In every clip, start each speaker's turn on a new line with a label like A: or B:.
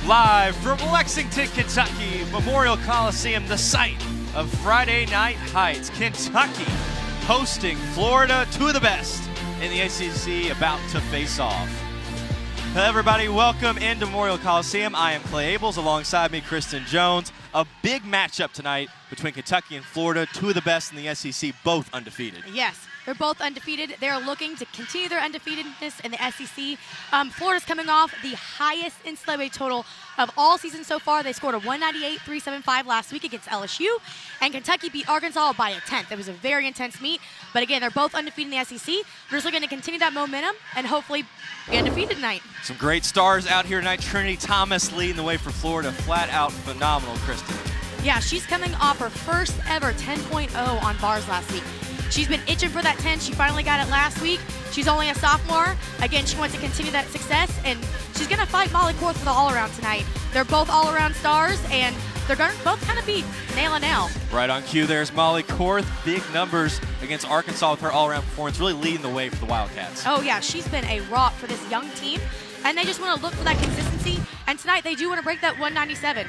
A: Live from Lexington, Kentucky, Memorial Coliseum, the site of Friday Night Heights. Kentucky hosting Florida, two of the best in the ACC, about to face off. Hello everybody, welcome into Memorial Coliseum. I am Clay Ables, alongside me Kristen Jones. A big matchup tonight between Kentucky and Florida, two of the best in the SEC, both undefeated.
B: Yes, they're both undefeated. They're looking to continue their undefeatedness in the SEC. Florida's coming off the highest NCAA total of all season so far. They scored a 198-375 last week against LSU, and Kentucky beat Arkansas by a 10th. It was a very intense meet, but again, they're both undefeated in the SEC. They're just looking to continue that momentum and hopefully be undefeated tonight.
A: Some great stars out here tonight. Trinity Thomas leading the way for Florida. Flat out phenomenal, Kristen.
B: Yeah, she's coming off her first ever 10.0 on bars last week. She's been itching for that 10. She finally got it last week. She's only a sophomore. Again, she wants to continue that success, and she's going to fight Molly Korth for the all-around tonight. They're both all-around stars, and they're going to both kind of be nail-a-nail. Right
A: on cue, there's Molly Korth. Big numbers against Arkansas with her all-around performance, really leading the way for the Wildcats.
B: Oh, yeah, she's been a rock for this young team, and they just want to look for that consistency, and tonight they do want to break that 197.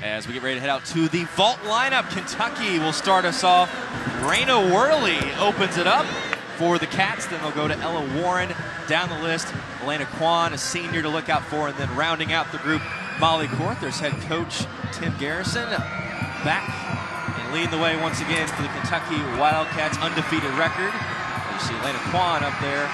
A: As we get ready to head out to the vault lineup, Kentucky will start us off. Raina Worley opens it up for the Cats. Then they'll go to Ella Warren down the list. Elena Kwan, a senior to look out for. And then rounding out the group, Molly Korth. There's head coach Tim Garrison back and leading the way once again for the Kentucky Wildcats undefeated record. You see Elena Kwan up there.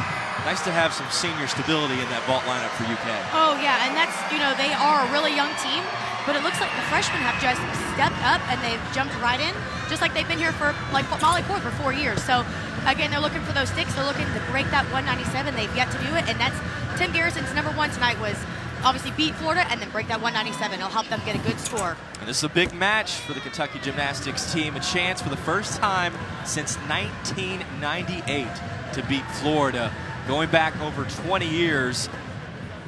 A: Nice to have some senior stability in that vault lineup for UK.
B: Oh, yeah, and that's, they are a really young team, but it looks like the freshmen have just stepped up and they've jumped right in, just like they've been here for, like Molly Korth, for 4 years. So, again, they're looking for those sticks. They're looking to break that 197. They've yet to do it, and that's Tim Garrison's number one tonight was obviously beat Florida and then break that 197. It'll help them get a good score.
A: And this is a big match for the Kentucky gymnastics team. A chance for the first time since 1998 to beat Florida. Going back over 20 years,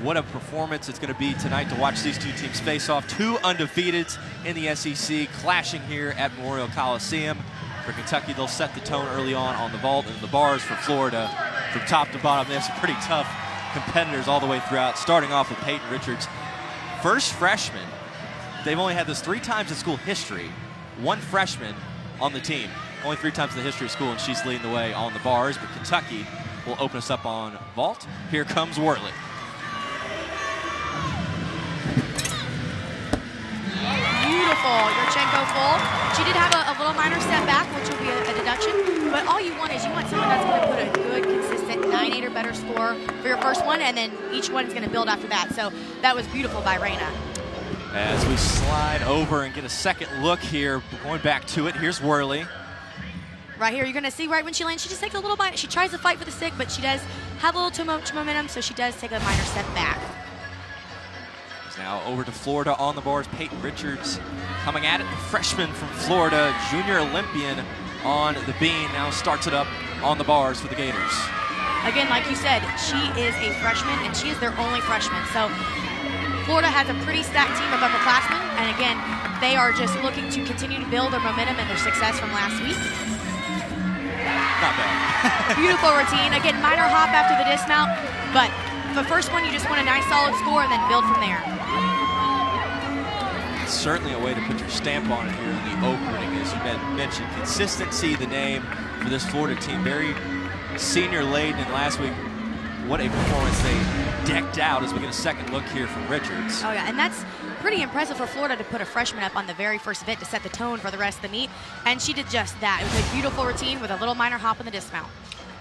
A: what a performance it's going to be tonight to watch these two teams face off. Two undefeateds in the SEC clashing here at Memorial Coliseum. For Kentucky, they'll set the tone early on the vault, and the bars for Florida from top to bottom. They have some pretty tough competitors all the way throughout, starting off with Peyton Richards. First freshman. They've only had this 3 times in school history. One freshman on the team. Only 3 times in the history of school, and she's leading the way on the bars. But Kentucky will open us up on vault. Here comes Worley.
B: Beautiful, Yurchenko full. She did have a little minor step back, which will be a deduction, but all you want is someone that's going to put a good, consistent 9-8 or better score for your first one, and then each one is going to build after that. So that was beautiful by Raina.
A: As we slide over and get a second look here, going back to it, here's Worley.
B: Right here, you're going to see right when she lands, she just takes a little bite. She tries to fight for the stick, but she does have a little too much momentum, so she does take a minor step back.
A: Now over to Florida on the bars. Peyton Richards coming at it. The freshman from Florida, junior Olympian on the beam, now starts it up on the bars for the Gators.
B: Again, like you said, she is a freshman, and she is their only freshman. So Florida has a pretty stacked team of upperclassmen, and again, they are just looking to continue to build their momentum and their success from last week.
A: Not bad.
B: Beautiful routine. Again, minor hop after the dismount, but the first one, you just want a nice solid score and then build from there.
A: It's certainly a way to put your stamp on it here in the opening. As you mentioned, consistency, the name for this Florida team. Very senior laden, and last week, what a performance. They decked out as we get a second look here from Richards.
B: Oh yeah, and that's pretty impressive for Florida to put a freshman up on the very first event to set the tone for the rest of the meet, and she did just that. It was a beautiful routine with a little minor hop in the dismount.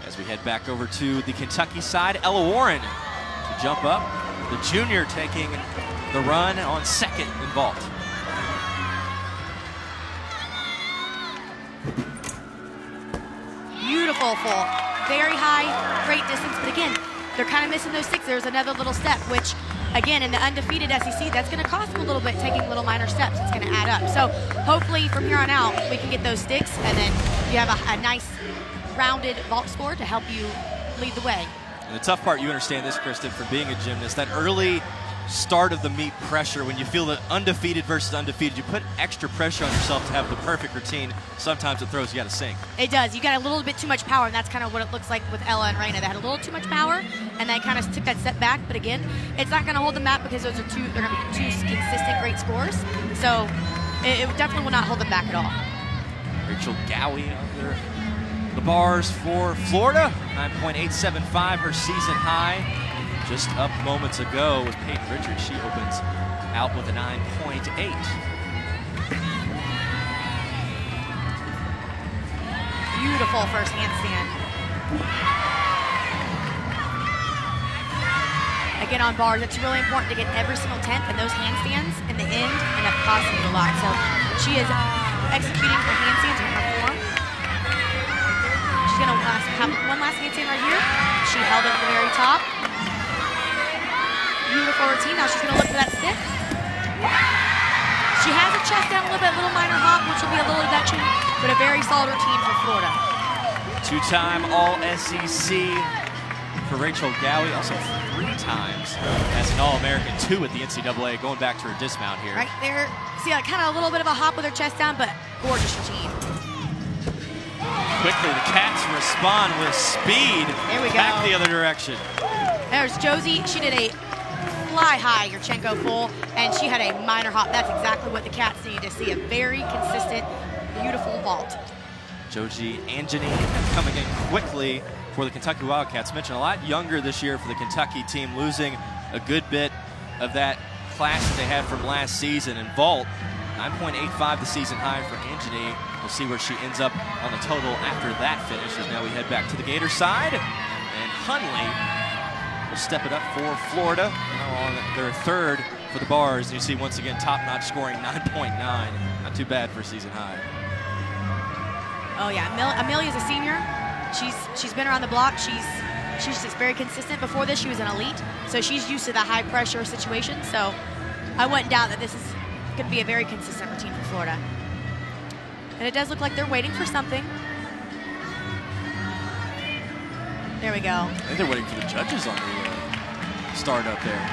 A: As we head back over to the Kentucky side, Ella Warren to jump up. The junior taking the run on second in vault.
B: Beautiful full, very high, great distance, but again, they're kind of missing those sticks. There's another little step, which again, in the undefeated SEC, that's going to cost them a little bit, taking little minor steps. It's going to add up. So hopefully from here on out, we can get those sticks, and then you have a nice rounded vault score to help you lead the way.
A: And the tough part, you understand this, Kristen, from being a gymnast, that early start of the meet pressure, when you feel the undefeated versus undefeated, you put extra pressure on yourself to have the perfect routine. Sometimes it throws you out of sync.
B: It does. You got a little bit too much power, and that's kind of what it looks like with Ella and Raina. They had a little too much power, and they kind of took that step back. But again, it's not going to hold them back because they're going to be two consistent great scores. So it definitely will not hold them back at all.
A: Rachel Gowie under the bars for Florida. 9.875, her season high. Just up moments ago with Peyton Richards. She opens out with a 9.8.
B: Beautiful first handstand. Again, on bars, it's really important to get every single tenth, and those handstands in the end end up costing you a lot. So she is executing her handstands in her form. She's going to have one last handstand right here. She held it at the very top. Beautiful routine. Now she's going to look for that stick. She has her chest down a little bit, little minor hop, which will be a little deduction, but a very solid routine for Florida.
A: Two-time All-SEC for Rachel Gowie, also 3 times as an All-American, 2 at the NCAA, going back to her dismount here.
B: Right there. See, kind of a little bit of a hop with her chest down, but gorgeous routine.
A: Quickly, the Cats respond with speed.
B: There we go.
A: Back the other direction.
B: There's Josie. She did a fly-high Yurchenko full, and she had a minor hop. That's exactly what the Cats need to see, a very consistent, beautiful vault.
A: Joji Anjani coming in quickly for the Kentucky Wildcats. Mentioned a lot younger this year for the Kentucky team, losing a good bit of that class that they had from last season. And vault, 9.85 the season high for Anjani. We'll see where she ends up on the total after that finish, as now we head back to the Gator side. And Hunley will step it up for Florida, now on their 3rd for the bars. You see once again top-notch scoring, 9.9. Not too bad for a season high.
B: Oh yeah, Amelia's a senior. She's been around the block. She's just very consistent. Before this, she was an elite, so she's used to the high pressure situation. So I wouldn't doubt that this is going to be a very consistent routine for Florida. And it does look like they're waiting for something. There we go.
A: I think they're waiting for the judges on the start up there.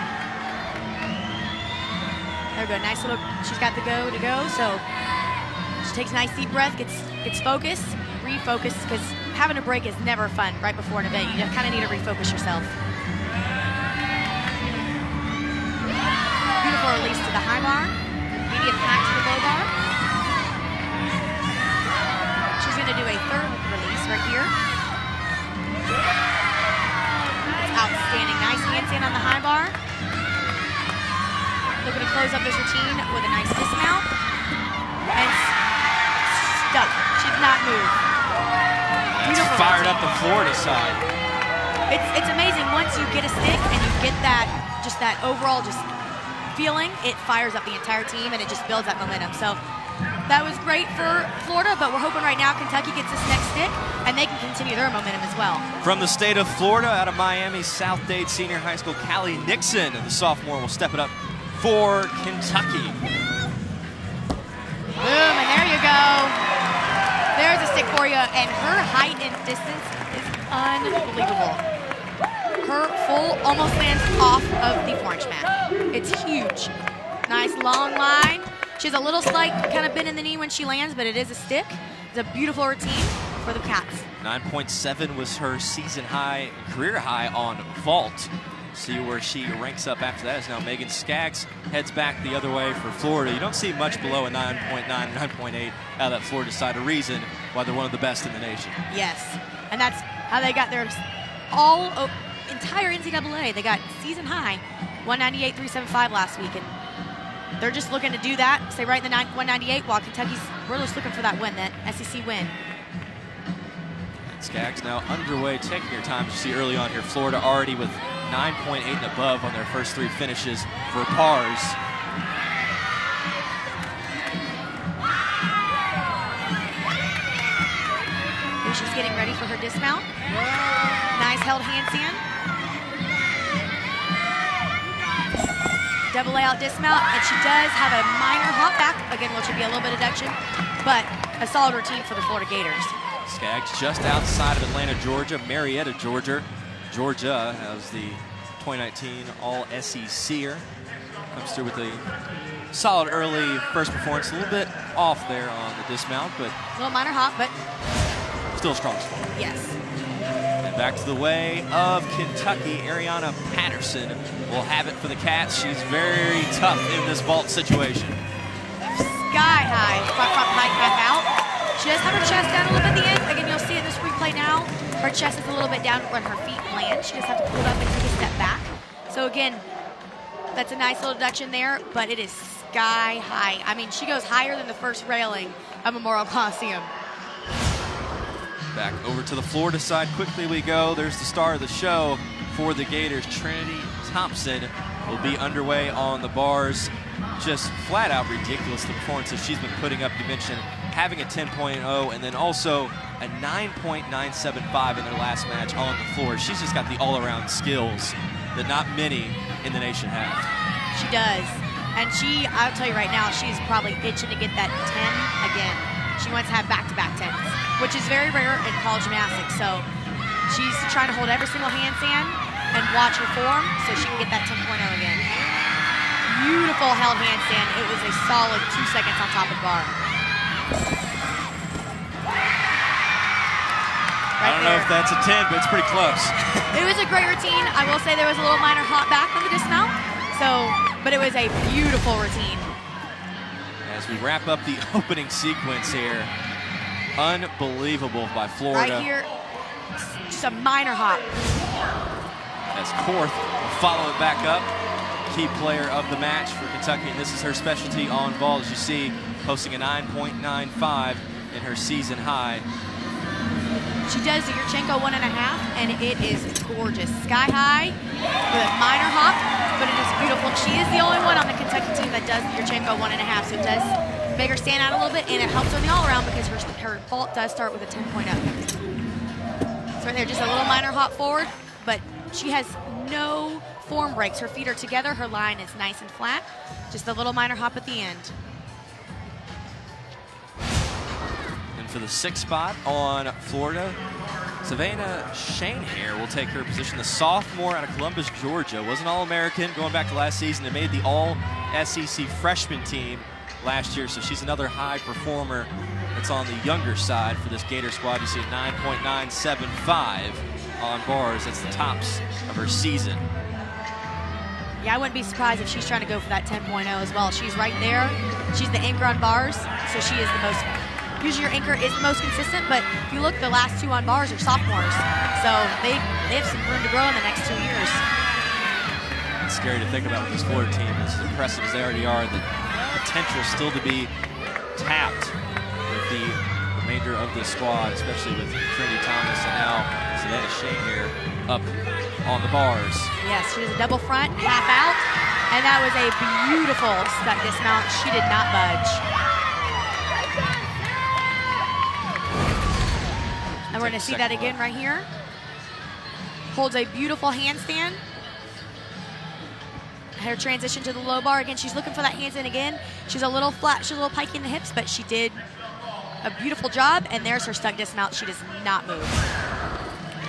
B: There we go. Nice little. She's got the go to go. So she takes a nice deep breath, gets focused, refocus, because having a break is never fun right before an event. You just kind of need to refocus yourself. Beautiful release to the high bar. Immediate pack to the low bar. She's going to do a 3rd release right here. That's outstanding. Nice handstand on the high bar. Looking to close up this routine with a nice dismount. And stuck. She did not move.
A: That's fired up the Florida side.
B: It's amazing. Once you get a stick and you get that, just that overall feeling, it fires up the entire team and it just builds that momentum. So that was great for Florida, but we're hoping right now Kentucky gets this next stick and they can continue their momentum as well.
A: From the state of Florida, out of Miami, South Dade Senior High School, Callie Nixon, the sophomore, will step it up for Kentucky.
B: Boom, and there you go. There's a stick for you, and her height and distance is unbelievable. Her full almost lands off of the 4-inch mat. It's huge. Nice long line. She has a little slight kind of bend in the knee when she lands, but it is a stick. It's a beautiful routine for the Cats.
A: 9.7 was her season high, career high on vault. See where she ranks up after that, as now Megan Skaggs heads back the other way for Florida. You don't see much below a 9.9, 9.8 out of that Florida side. A reason why they're one of the best in the nation.
B: Yes, and that's how they got their entire NCAA. They got season high, 198.375 last week, and they're just looking to do that, stay right in the 198, while we're just looking for that win, that SEC win.
A: Skaggs now underway, taking her time. You see early on here, Florida already with 9.8 and above on their first 3 finishes for pars.
B: Here she's getting ready for her dismount. Nice held handstand. Double layout dismount, and she does have a minor hop back, again, which would be a little bit of deduction, but a solid routine for the Florida Gators.
A: Skaggs just outside of Atlanta, Georgia, Marietta, Georgia. Georgia has the 2019 All-SECer. Comes through with a solid early first performance. A little bit off there on the dismount, but
B: A little minor hop, but
A: still a strong spot.
B: yes.
A: And back to the way of Kentucky. Ariana Patterson will have it for the Cats. She's very tough in this vault situation.
B: Sky high, front pike half out. She does have her chest down a little bit at the end. Again, you'll see in this replay now, her chest is a little bit down when her feet land. She just has to pull it up and take a step back. So again, that's a nice little deduction there, but it is sky high. I mean, she goes higher than the first railing of Memorial Coliseum.
A: Back over to the Florida side. Quickly we go. There's the star of the show for the Gators. Trinity Thompson will be underway on the bars. Just flat out ridiculous, the performances she's been putting up. You mentioned having a 10.0 and then also a 9.975 in their last match on the floor. She's just got the all-around skills that not many in the nation have.
B: She does. And I'll tell you right now, she's probably itching to get that 10 again. She wants to have back-to-back 10s, which is very rare in college gymnastics. So she's trying to hold every single handstand and watch her form so she can get that 10.0 again. Beautiful held handstand. It was a solid 2 seconds on top of the bar.
A: I don't know if that's a 10, but it's pretty close.
B: It was a great routine. I will say there was a little minor hop back on the dismount, but it was a beautiful routine.
A: As we wrap up the opening sequence here, unbelievable by Florida.
B: Right here, just a minor hop.
A: As Korth will follow it back up. Key player of the match for Kentucky, and this is her specialty on vault, as you see, posting a 9.95 in her season high.
B: She does the Yurchenko 1.5, and it is gorgeous. Sky high with a minor hop, but it is beautiful. She is the only one on the Kentucky team that does the Yurchenko 1.5, so it does make her stand out a little bit, and it helps her in the all-around because her vault does start with a 10.0. So right there, just a little minor hop forward, but she has no form breaks. Her feet are together, her line is nice and flat. Just a little minor hop at the end.
A: And for the 6th spot on Florida, Savannah Shanehair will take her position. The sophomore out of Columbus, Georgia, was an All-American going back to last season and made the All-SEC freshman team last year, so she's another high performer that's on the younger side for this Gator squad. You see a 9.975 on bars. That's the tops of her season.
B: Yeah, I wouldn't be surprised if she's trying to go for that 10.0 as well. She's right there. She's the anchor on bars, so she is the most, usually your anchor is the most consistent, but if you look, the last 2 on bars are sophomores. So they have some room to grow in the next 2 years.
A: It's scary to think about with this Florida team, as impressive as they already are, the potential still to be tapped with the remainder of the squad, especially with Trinity Thomas and now Savannah Shanehair up on the bars.
B: Yes, she was a double front, half out, and that was a beautiful stuck dismount. She did not budge. And we're going to see that again right here. Holds a beautiful handstand. Her transition to the low bar. Again, she's looking for that handstand again. She's a little flat, she's a little pikey in the hips, but she did a beautiful job, and there's her stuck dismount. She does not move.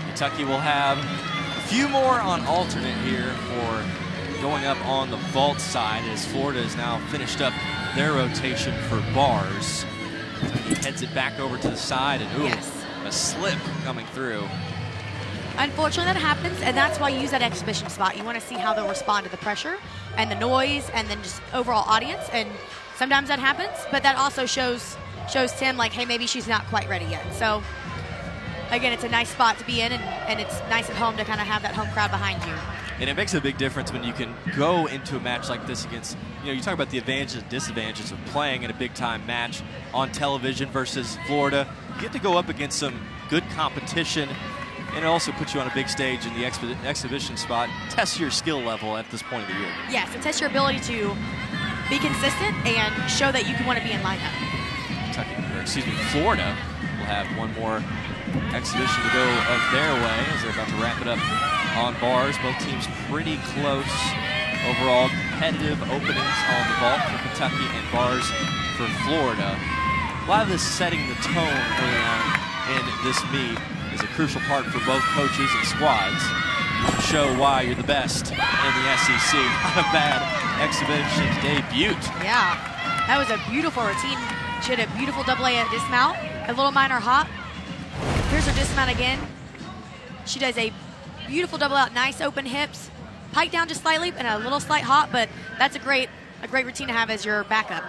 A: Kentucky will have a few more on alternate here for going up on the vault side, as Florida has now finished up their rotation for bars. Kentucky heads it back over to the side, and ooh,
B: yes,
A: a slip coming through.
B: Unfortunately, that happens, and that's why you use that exhibition spot. You want to see how they'll respond to the pressure and the noise and then just overall audience, and sometimes that happens, but that also shows Tim, like, hey, maybe she's not quite ready yet. So again, it's a nice spot to be in, and it's nice at home to kind of have that home crowd behind you. And
A: it makes a big difference when you can go into a match like this against, you talk about the advantages and disadvantages of playing in a big-time match on television versus Florida. You get to go up against some good competition, and it also puts you on a big stage in the exhibition spot. Test your skill level at this point of the year.
B: Yes, it tests your ability to be consistent and show that you can want to be in lineup.
A: Florida will have one more exhibition to go of their way as they're about to wrap it up on bars. Both teams pretty close. Overall competitive openings on the vault for Kentucky and bars for Florida. A lot of this setting the tone early on in this meet is a crucial part for both coaches and squads. show why you're the best in the SEC. Not a bad exhibition debut.
B: Yeah, that was a beautiful routine. She had a beautiful AA dismount, a little minor hop. Here's her dismount again. She does a beautiful double out, nice open hips, pike down just slightly, and a little slight hop, but that's a great routine to have as your backup.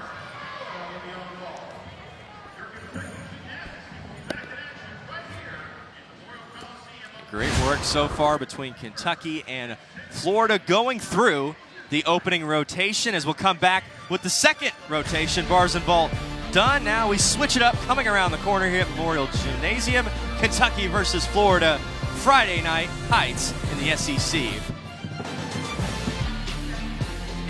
A: Great work so far between Kentucky and Florida going through the opening rotation as we'll come back with the second rotation. Bars and vault done. Now we switch it up, coming around the corner here at Memorial Gymnasium. Kentucky versus Florida, Friday night, Heights in the SEC.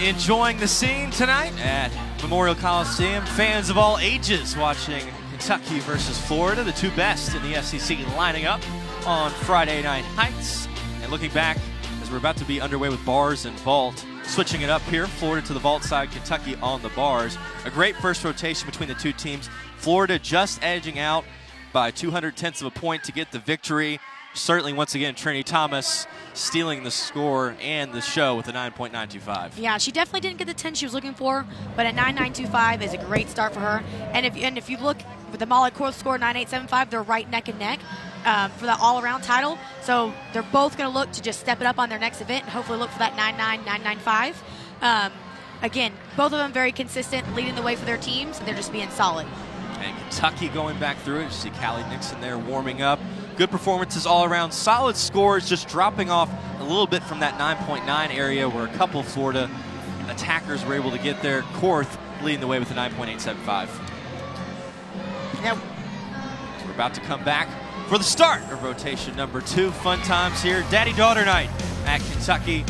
A: Enjoying the scene tonight at Memorial Coliseum. Fans of all ages watching Kentucky versus Florida, the two best in the SEC lining up on Friday night Heights. And looking back as we're about to be underway with bars and vault, switching it up here, Florida to the vault side, Kentucky on the bars. A great first rotation between the two teams. Florida just edging out by 0.02 of a point to get the victory. Certainly, once again, Trinity Thomas stealing the score and the show with a 9.925.
B: Yeah, she definitely didn't get the 10 she was looking for, but a 9.925 is a great start for her. And if you look with the Molly Korth score 9.875, they're right neck and neck for the all-around title. So they're both going to look to just step it up on their next event and hopefully look for that 9.995. Again, both of them very consistent, leading the way for their teams, and they're just being solid.
A: And Kentucky going back through it. You see Callie Nixon there warming up. Good performances all around. Solid scores, just dropping off a little bit from that 9.9 area where a couple of Florida attackers were able to get there. Korth leading the way with a 9.875.
B: Yep.
A: So we're about to come back for the start of rotation number 2. Fun times here. Daddy-daughter night at Kentucky.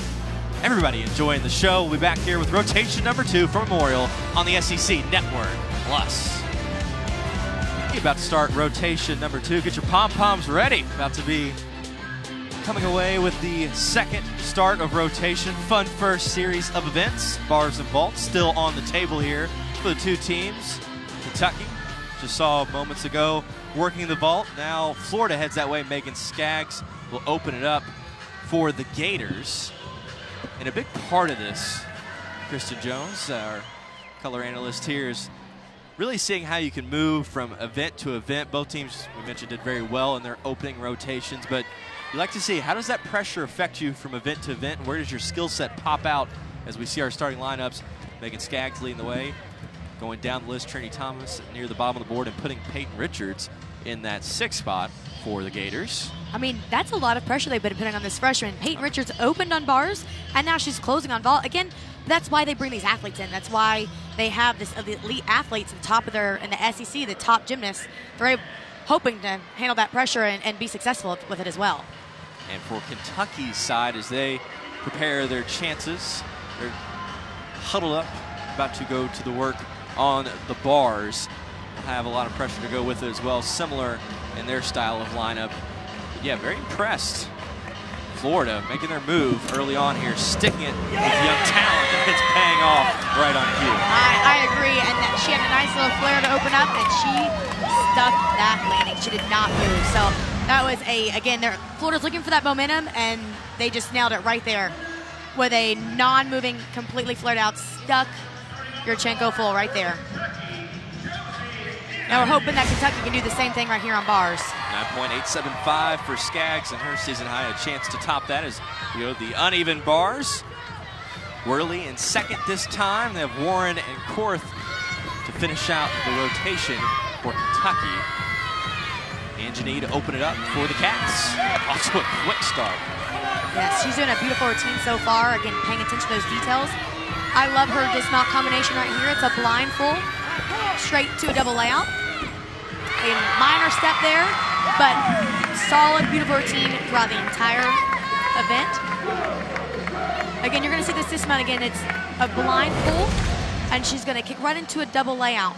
A: Everybody enjoying the show. We'll be back here with rotation number 2 for Memorial on the SEC Network Plus. About to start rotation number 2. Get your pom-poms ready. About to be coming away with the second start of rotation. Fun first series of events. Bars and vaults still on the table here for the two teams. Kentucky, just saw moments ago, working the vault. Now Florida heads that way. Megan Skaggs will open it up for the Gators. And a big part of this, Kristen Jones, our color analyst here, is really seeing how you can move from event to event. Both teams, we mentioned, did very well in their opening rotations, but you like to see how does that pressure affect you from event to event, and where does your skill set pop out as we see our starting lineups. Megan Skaggs leading the way. Going down the list, Trinity Thomas near the bottom of the board and putting Peyton Richards in that 6th spot for the Gators.
B: I mean, that's a lot of pressure they've been putting on this freshman. Peyton Richards opened on bars, and now she's closing on vault. Again, that's why they bring these athletes in. That's why they have this elite athletes at the top of in the SEC, the top gymnasts. They're hoping to handle that pressure and be successful with it as well.
A: And for Kentucky's side, as they prepare their chances, they're huddled up, about to go to the work on the bars. They'll have a lot of pressure to go with it as well, similar in their style of lineup. But yeah, very impressed. Florida making their move early on here, sticking it with young talent, and it's paying off right on cue.
B: I agree, and she had a nice little flare to open up, and she stuck that landing. She did not move. So that was again, Florida's looking for that momentum, and they just nailed it right there with a non-moving, completely flared out, stuck Yurchenko full right there. Now we're hoping that Kentucky can do the same thing right here on bars.
A: 9.875 for Skaggs, and her season high, a chance to top that as we go to the uneven bars. Worley in second this time. They have Warren and Korth to finish out the rotation for Kentucky. Anjani to open it up for the Cats. Also a quick start.
B: Yes, she's doing a beautiful routine so far. Again, paying attention to those details. I love her dismount combination right here. It's a blind full, straight to a double layout. A minor step there, but solid, beautiful routine throughout the entire event. Again, you're going to see this dismount again. It's a blind pull, and she's going to kick right into a double layout.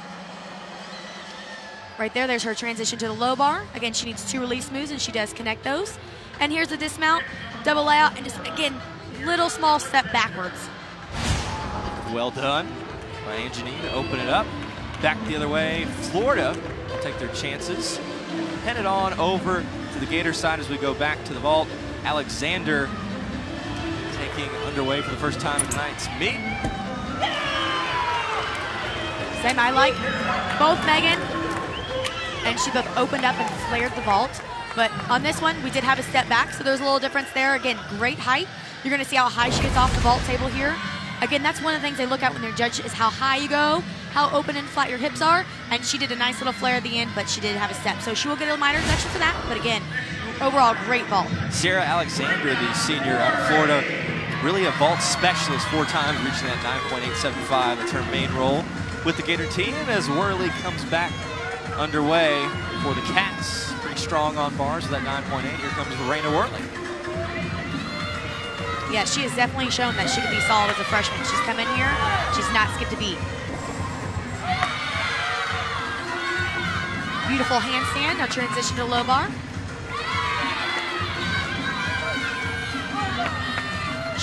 B: Right there, there's her transition to the low bar. Again, she needs 2 release moves, and she does connect those. And here's the dismount, double layout, and just, again, little small step backwards.
A: Well done by Anjani to open it up. Back the other way, Florida will take their chances. Headed on over to the Gator side as we go back to the vault. Alexander making underway for the first time in tonight's meet.
B: Same, I like both Megan and she both opened up and flared the vault. But on this one, we did have a step back, so there's a little difference there. Again, great height. You're gonna see how high she gets off the vault table here. Again, that's one of the things they look at when they're judged is how high you go, how open and flat your hips are. And she did a nice little flare at the end, but she did have a step. So she will get a minor deduction for that. But again, overall, great vault.
A: Sarah Alexander, the senior out of Florida, really a vault specialist 4 times, reaching that 9.875. That's her main role with the Gator team as Worley comes back underway for the Cats. Pretty strong on bars with that 9.8. Here comes Raina Worley.
B: Yeah, she has definitely shown that she can be solid as a freshman. She's come in here, she's not skipped a beat. Beautiful handstand, now transition to low bar.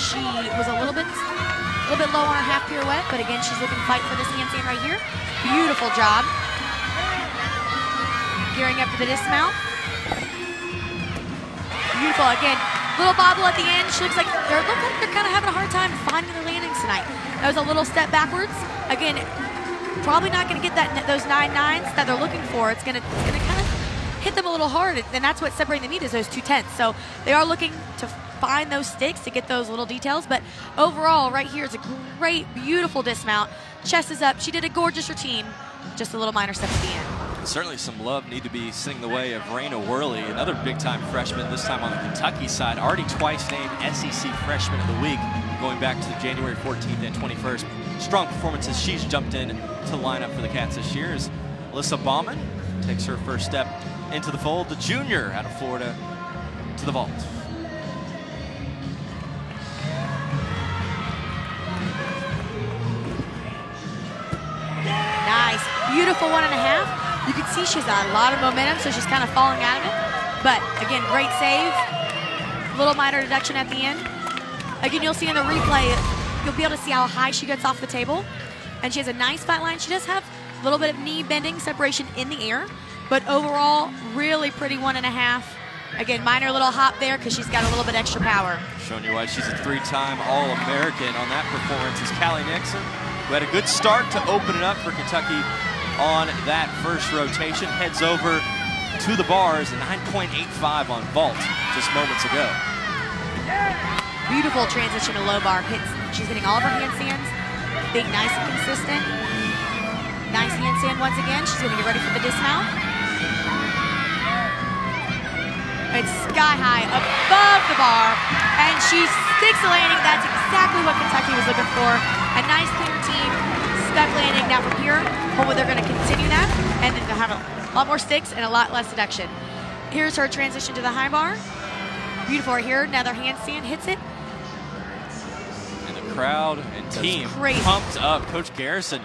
B: She was a little bit low on her half pirouette, but again, she's looking to fight for this handstand right here. Beautiful job. Gearing up for the dismount. Beautiful, again, little bobble at the end. She looks like they're kind of having a hard time finding their landings tonight. That was a little step backwards. Again, probably not going to get those 9.9s that they're looking for. It's going to kind of hit them a little hard, and that's what's separating the meet is those 2/10. So they are looking to find those sticks to get those little details. But overall, right here is a great, beautiful dismount. Chest is up. She did a gorgeous routine. Just a little minor step at the end.
A: Certainly some love need to be singing the way of Raina Worley, another big-time freshman, this time on the Kentucky side, already twice named SEC Freshman of the Week, going back to January 14th and 21st. Strong performances. She's jumped in to line up for the Cats this year as Alyssa Baumann takes her first step into the fold, the junior out of Florida, to the vault.
B: Nice, beautiful 1.5. You can see she's got a lot of momentum, so she's kind of falling out of it. But again, great save. Little minor deduction at the end. Again, you'll see in the replay, you'll be able to see how high she gets off the table. And she has a nice flat line. She does have a little bit of knee bending separation in the air, but overall, really pretty 1.5. Again, minor little hop there because she's got a little bit extra power.
A: Showing you why she's a 3-time All-American on that performance is Callie Nixon, who had a good start to open it up for Kentucky on that first rotation. Heads over to the bars, a 9.85 on vault just moments ago.
B: Beautiful transition to low bar. She's hitting all of her handstands, being nice and consistent. Nice handstand once again. She's gonna get ready for the dismount. It's sky high above the bar, and she sticks the landing. That's exactly what Kentucky was looking for. A nice clear team, stuck landing. Now from here, hopefully they're gonna continue that, and then they'll have a lot more sticks and a lot less deduction. Here's her transition to the high bar. Beautiful right here, another handstand, hits it.
A: And the crowd and team pumped up. Coach Garrison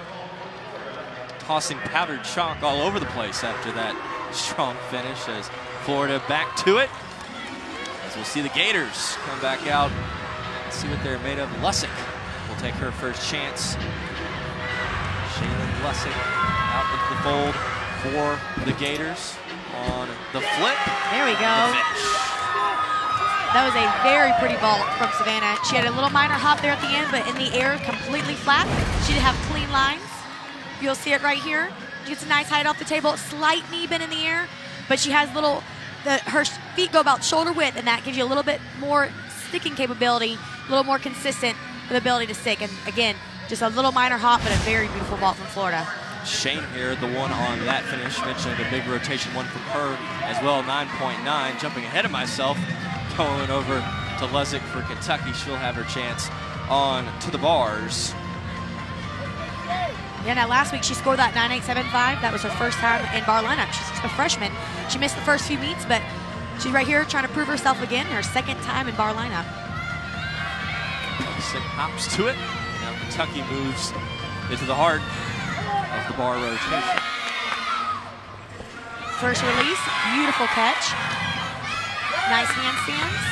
A: tossing powdered chalk all over the place after that strong finish as Florida back to it. As we'll see the Gators come back out and see what they're made of. Lussick will take her first chance. Shaylin Lussick out into the fold for the Gators on the flip.
B: There we go.
A: The finish.
B: That was a very pretty vault from Savannah. She had a little minor hop there at the end, but in the air, completely flat. She did have clean lines. You'll see it right here. She gets a nice height off the table, slight knee bend in the air, but she has her feet go about shoulder width, and that gives you a little bit more sticking capability, a little more consistent with ability to stick. And again, just a little minor hop, but a very beautiful vault from Florida.
A: Shane here, the one on that finish, mentioned a big rotation one from her as well, 9.9. Jumping ahead of myself, going over to Lussick for Kentucky. She'll have her chance on to the bars.
B: Yeah, now last week she scored that 9.875. That was her first time in bar lineup. She's a freshman. She missed the first few meets, but she's right here trying to prove herself again, her second time in bar lineup.
A: Lussick hops to it. Now Kentucky moves into the heart of the bar rotation.
B: First release, beautiful catch. Nice handstands.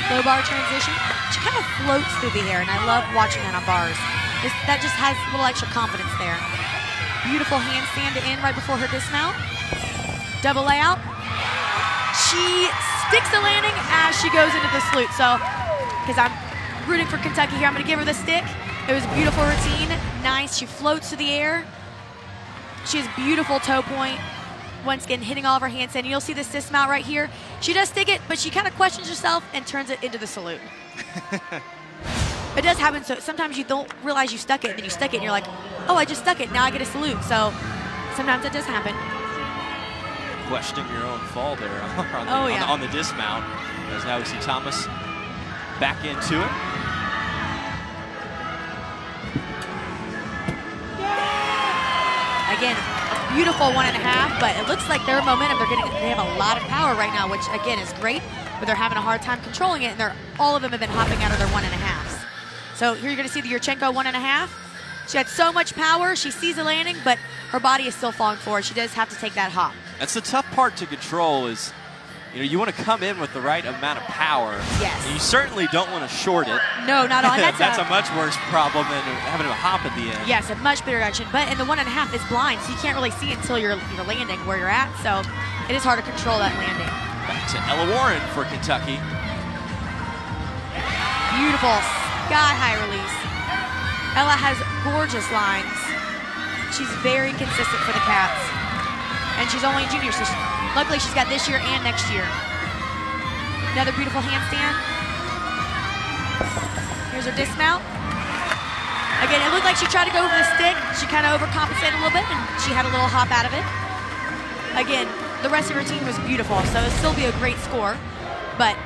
B: Low bar transition. She kind of floats through the air, and I love watching that on bars. That just has a little extra confidence there. Beautiful handstand to end right before her dismount. Double layout. She sticks the landing as she goes into the salute. So, because I'm rooting for Kentucky here. I'm going to give her the stick. It was a beautiful routine. Nice. She floats through the air. She has beautiful toe point. Once again, hitting all of her handstand. You'll see this dismount right here. She does stick it, but she kind of questions herself and turns it into the salute. It does happen. So sometimes you don't realize you stuck it, and then you stuck it, and you're like, oh, I just stuck it. Now I get a salute. So sometimes it does happen.
A: Questioning your own fall there
B: on
A: the dismount. As now we see Thomas back into it.
B: Again, a beautiful 1.5, but it looks like their momentum, they have a lot of power right now, which again is great, but they're having a hard time controlling it, and all of them have been hopping out of their 1.5s. So here you're going to see the Yurchenko 1.5. She had so much power, she sees the landing, but her body is still falling forward. She does have to take that hop.
A: That's the tough part to control is, you want to come in with the right amount of power.
B: Yes.
A: And you certainly don't want to short it.
B: No, not on.
A: That's a much worse problem than having a hop at the end.
B: Yes, a much better action. But in the 1.5 is blind, so you can't really see until you're landing where you're at. So it is hard to control that landing.
A: Back to Ella Warren for Kentucky.
B: Beautiful sky-high release. Ella has gorgeous lines. She's very consistent for the Cats. And she's only a junior, so luckily she's got this year and next year. Another beautiful handstand. Here's her dismount. Again, it looked like she tried to go over the stick. She kind of overcompensated a little bit, and she had a little hop out of it. Again, the rest of her routine was beautiful, so it'll still be a great score. But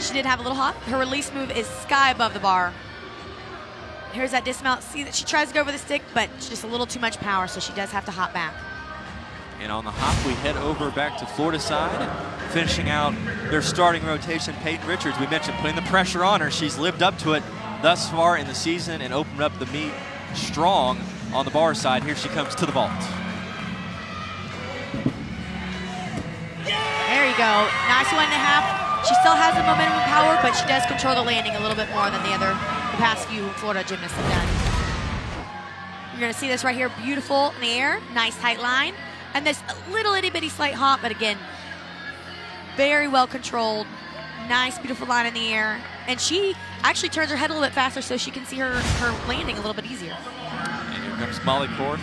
B: she did have a little hop. Her release move is sky above the bar. Here's that dismount. See that she tries to go over the stick, but it's just a little too much power, so she does have to hop back.
A: And on the hop, we head over back to Florida side, and finishing out their starting rotation, Peyton Richards. We mentioned putting the pressure on her. She's lived up to it thus far in the season and opened up the meet strong on the bar side. Here she comes to the vault.
B: There you go. Nice 1.5. She still has the momentum and power, but she does control the landing a little bit more than the past few Florida gymnasts have done. You're going to see this right here. Beautiful in the air. Nice tight line. And this little itty bitty slight hop, but again, very well controlled. Nice, beautiful line in the air. And she actually turns her head a little bit faster so she can see her landing a little bit easier.
A: And here comes Molly Korth,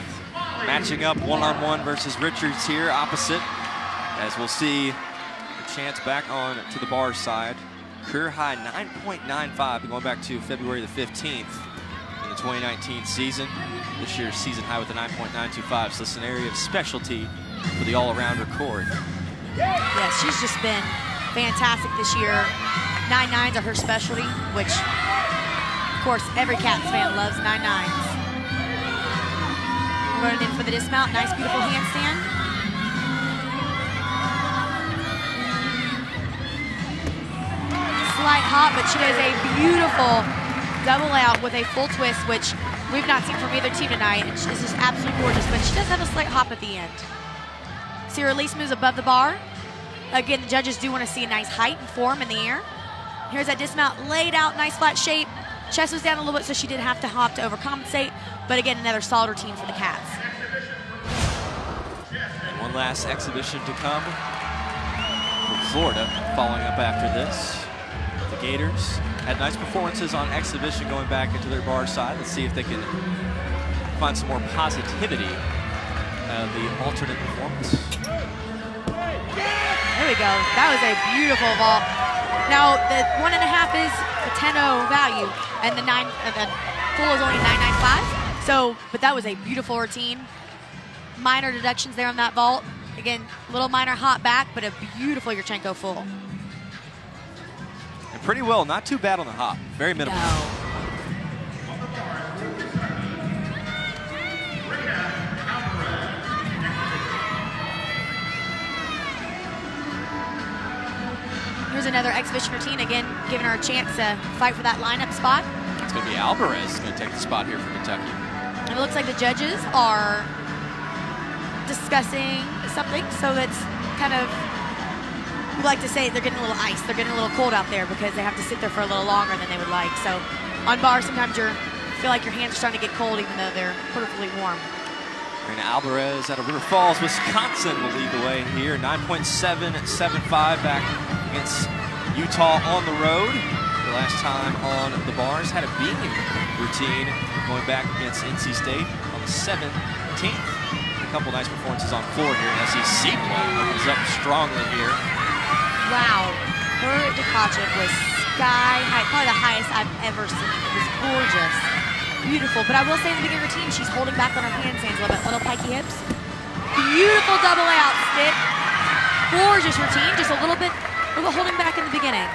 A: matching up one-on-one versus Richards here, opposite. As we'll see the chance back on to the bar side. Career high 9.95, going back to February the 15th in the 2019 season. This year's season high with a 9.925, so it's an area of specialty for the all-arounder Korth.
B: Yes, she's just been fantastic this year. 9.9s are her specialty, which, of course, every Cats fan loves 9.9s. Running in for the dismount, nice, beautiful handstand. Slight hop, but she does a beautiful double out with a full twist, which we've not seen from either team tonight. It's just absolutely gorgeous, but she does have a slight hop at the end. See her release moves above the bar. Again, the judges do want to see a nice height and form in the air. Here's that dismount, laid out, nice flat shape. Chest was down a little bit, so she did have to hop to overcompensate. But again, another solid routine for the Cats.
A: And one last exhibition to come from Florida, following up after this. The Gators had nice performances on exhibition going back into their bar side. Let's see if they can find some more positivity out of the alternate performance.
B: There we go. That was a beautiful vault. Now, the 1.5 is a 10.0 value, and the full is only 9.95. So, but that was a beautiful routine. Minor deductions there on that vault. Again, little minor hop back, but a beautiful Yurchenko full.
A: And pretty well, not too bad on the hop. Very minimal.
B: No. Here's another exhibition routine, again, giving her a chance to fight for that lineup spot.
A: It's going to be Alvarez going to take the spot here for Kentucky.
B: And it looks like the judges are discussing something, so that's kind of, we like to say they're getting a little ice. They're getting a little cold out there because they have to sit there for a little longer than they would like. So on bar, sometimes you feel like your hands are starting to get cold even though they're perfectly warm.
A: And Alvarez out of River Falls, Wisconsin will lead the way here. 9.775 back against Utah on the road. last time on the bars, had a beam routine going back against NC State on the 17th. A couple nice performances on floor here. SEC play opens up strongly here.
B: Wow, her Tkachev was sky high, probably the highest I've ever seen. It was gorgeous, beautiful. But I will say in the beginning of her routine, she's holding back on her handstands a little bit, little pikey hips. Beautiful double layout stick. Gorgeous routine, just a little bit holding back in the beginning.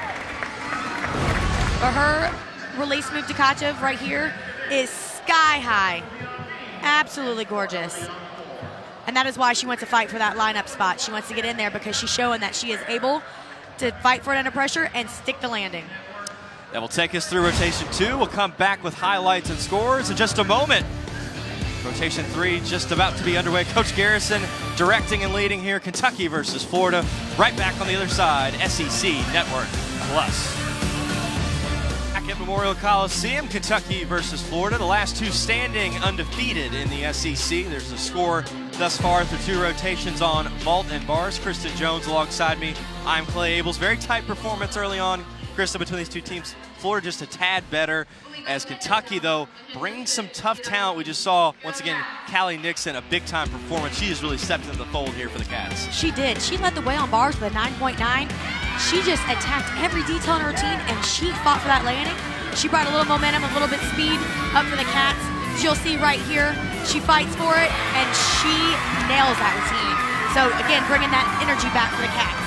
B: But her release move Tkachev right here is sky high. Absolutely gorgeous. And that is why she wants to fight for that lineup spot. She wants to get in there because she's showing that she is able to fight for it under pressure and stick the landing.
A: That will take us through rotation 2. We'll come back with highlights and scores in just a moment. Rotation 3 just about to be underway. Coach Garrison directing and leading here. Kentucky versus Florida. Right back on the other side, SEC Network Plus. Back at Memorial Coliseum, Kentucky versus Florida. The last two standing undefeated in the SEC. There's a score thus far through 2 rotations on vault and bars. Kristen Jones alongside me. I'm Clay Ables. Very tight performance early on, Kristen, between these two teams. Florida just a tad better, as Kentucky, though, brings some tough talent. We just saw, once again, Callie Nixon, a big-time performance. She has really stepped into the fold here for the Cats.
B: She did. She led the way on bars with a 9.9. She just attacked every detail in her routine, and she fought for that landing. She brought a little momentum, a little bit speed up for the Cats. As you'll see right here, she fights for it, and she nails that routine. So, again, bringing that energy back for the Cats.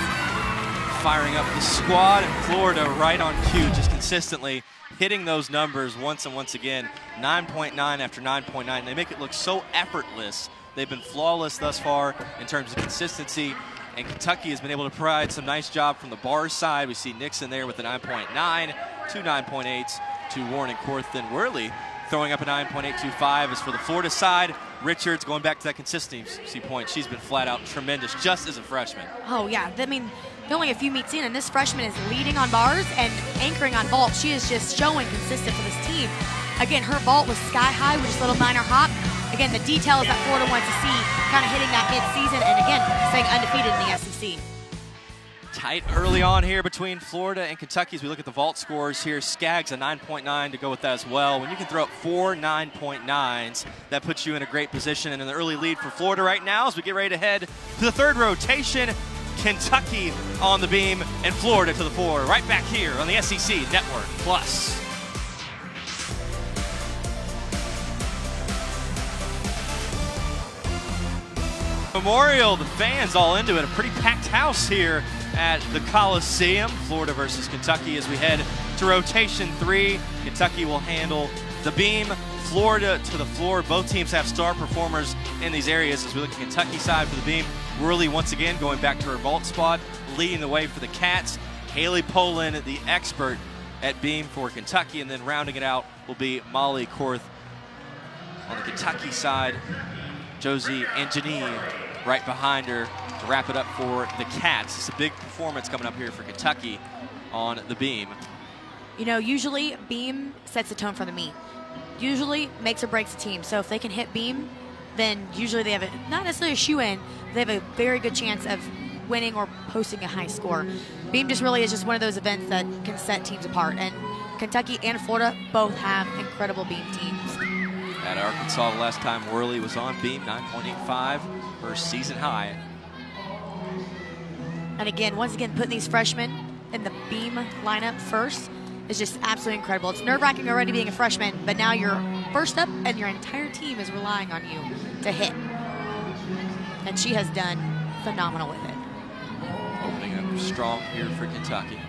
A: Firing up the squad, and Florida right on cue, just consistently hitting those numbers once and once again. 9.9 after 9.9. They make it look so effortless. They've been flawless thus far in terms of consistency, and Kentucky has been able to provide some nice job from the bars side. We see Nixon there with a 9.9, 2 9.8s to Warren and Corthan Worley throwing up a 9.825. As for the Florida side, Richards, going back to that consistency point, she's been flat out tremendous just as a freshman.
B: Oh, yeah. I mean, only a few meets in, and this freshman is leading on bars and anchoring on vault. She is just showing consistent for this team. Again, her vault was sky high with just a little minor hop. Again, the details that Florida wants to see, kind of hitting that mid-season, and again, staying undefeated in the SEC.
A: Tight early on here between Florida and Kentucky as we look at the vault scores here. Skaggs a 9.9 to go with that as well. When you can throw up 4 9.9s, that puts you in a great position and in the early lead for Florida right now as we get ready to head to the third rotation. Kentucky on the beam and Florida to the floor. Right back here on the SEC Network Plus. Memorial, the fans all into it. A pretty packed house here at the Coliseum. Florida versus Kentucky as we head to rotation 3. Kentucky will handle the beam, Florida to the floor. Both teams have star performers in these areas as we look at Kentucky side for the beam. Worley once again going back to her vault spot, leading the way for the Cats. Haley Poland, the expert at beam for Kentucky, and then rounding it out will be Molly Korth on the Kentucky side. Josie Anjani right behind her to wrap it up for the Cats. It's a big performance coming up here for Kentucky on the beam.
B: You know, usually beam sets the tone for the meet. Usually makes or breaks a team. So if they can hit beam, then usually they have not necessarily a shoe-in, they have a very good chance of winning or posting a high score. Beam just really is just one of those events that can set teams apart. And Kentucky and Florida both have incredible beam teams.
A: At Arkansas, the last time Worley was on beam, 9.85, her season high.
B: And again, once again, putting these freshmen in the beam lineup first is just absolutely incredible. It's nerve-wracking already being a freshman, but now you're first up and your entire team is relying on you to hit. And she has done phenomenal with it.
A: Opening up strong here for Kentucky.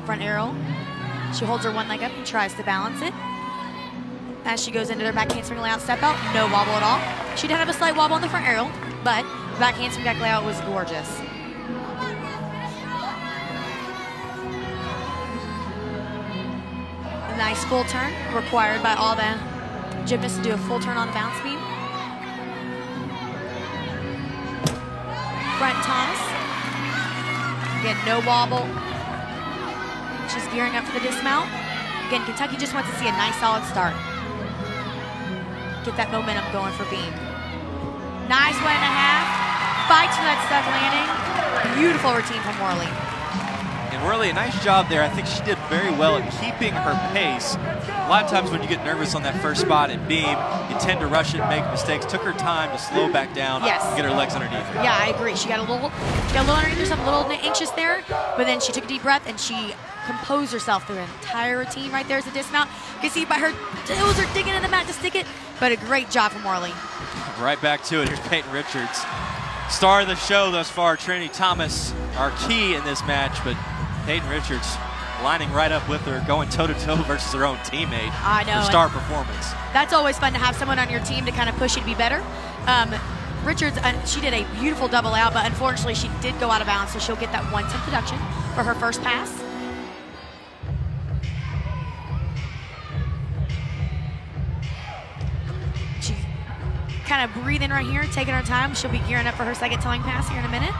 B: Front arrow. She holds her one leg up and tries to balance it. As she goes into their back handspring layout step out, no wobble at all. She did have a slight wobble on the front arrow, but the back handspring back layout was gorgeous. A nice full turn required by all the gymnasts to do a full turn on the bounce beam. Front toss. Again, no wobble. She's gearing up for the dismount. Again, Kentucky just wants to see a nice solid start. Get that momentum going for beam. Nice 1.5. Fights for that stuck landing. Beautiful routine from Worley.
A: And Worley, a nice job there. I think she did very well at keeping her pace. A lot of times when you get nervous on that first spot in beam, you tend to rush it and make mistakes. Took her time to slow back down,
B: yes,
A: and get her legs underneath her.
B: Yeah, I agree. She got a little underneath herself, a little anxious there, but then she took a deep breath and she composed herself through an entire routine. Right there is a dismount. You can see by her toes are digging in the mat to stick it, but a great job from Worley.
A: Right back to it. Here's Peyton Richards. Star of the show thus far. Trinity Thomas, our key in this match, but Peyton Richards lining right up with her, going toe-to-toe versus her own teammate.
B: I know.
A: For star performance.
B: That's always fun to have someone on your team to kind of push you to be better. Richards, she did a beautiful double out, but unfortunately she did go out of bounds, so she'll get that 1/10 deduction for her first pass. She's kind of breathing right here, taking her time. She'll be gearing up for her second towing pass here in a minute.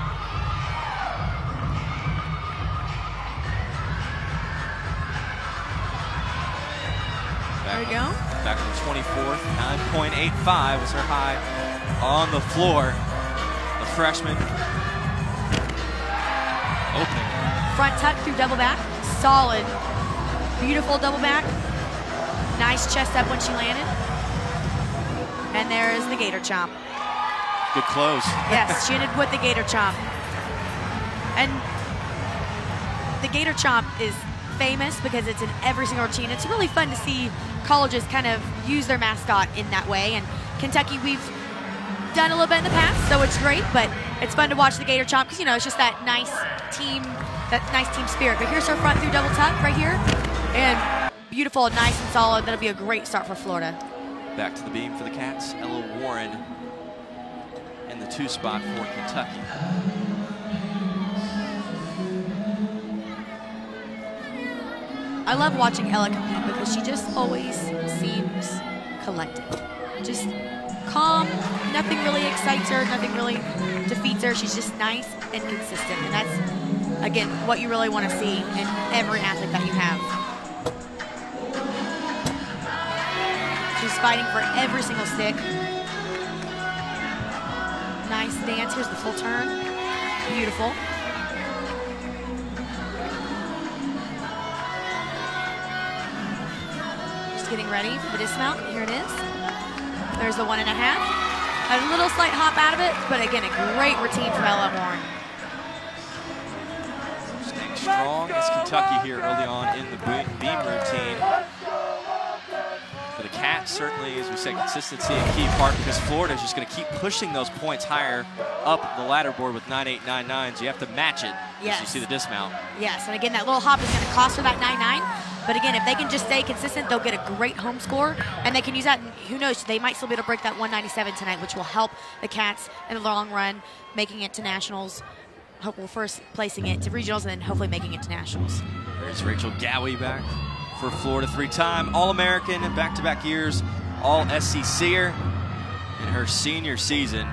B: There we go.
A: Back to 24th, 9.85 was her high on the floor. The freshman opening.
B: Front tuck through double back, solid, beautiful double back. Nice chest up when she landed. And there is the gator chomp.
A: Good close.
B: Yes, she ended with the gator chomp. And the gator chomp is famous because it's in every single routine. It's really fun to see colleges kind of use their mascot in that way. And Kentucky, we've done a little bit in the past, so it's great, but it's fun to watch the gator chomp because, you know, it's just that nice team spirit. But here's her front through double tuck right here. And beautiful, nice and solid. That'll be a great start for Florida.
A: Back to the beam for the Cats. Ella Warren in the 2 spot for Kentucky.
B: I love watching Ella compete because she just always seems collected. Just calm, nothing really excites her, nothing really defeats her. She's just nice and consistent. And that's, again, what you really want to see in every athlete that you have. She's fighting for every single stick. Nice dance. Here's the full turn. Beautiful. Getting ready for the dismount. Here it is. There's the 1.5. A little slight hop out of it, but again, a great routine from Ella Warren.
A: Staying strong as Kentucky here early on in the beam routine. For the Cats, certainly, as we said, consistency a key part because Florida is just going to keep pushing those points higher up the ladder board with 9.8, 9.9s. You have to match it as you see the dismount.
B: Yes, and again, that little hop is going to cost her that 9.9. But again, if they can just stay consistent, they'll get a great home score, and they can use that, and who knows, they might still be able to break that 197 tonight, which will help the Cats in the long run, making it to nationals, hopefully first placing it to regionals, and then hopefully making it to nationals.
A: There's Rachel Gowie back for Florida, 3-time All-American, back-to-back years, All-SECer in her senior season.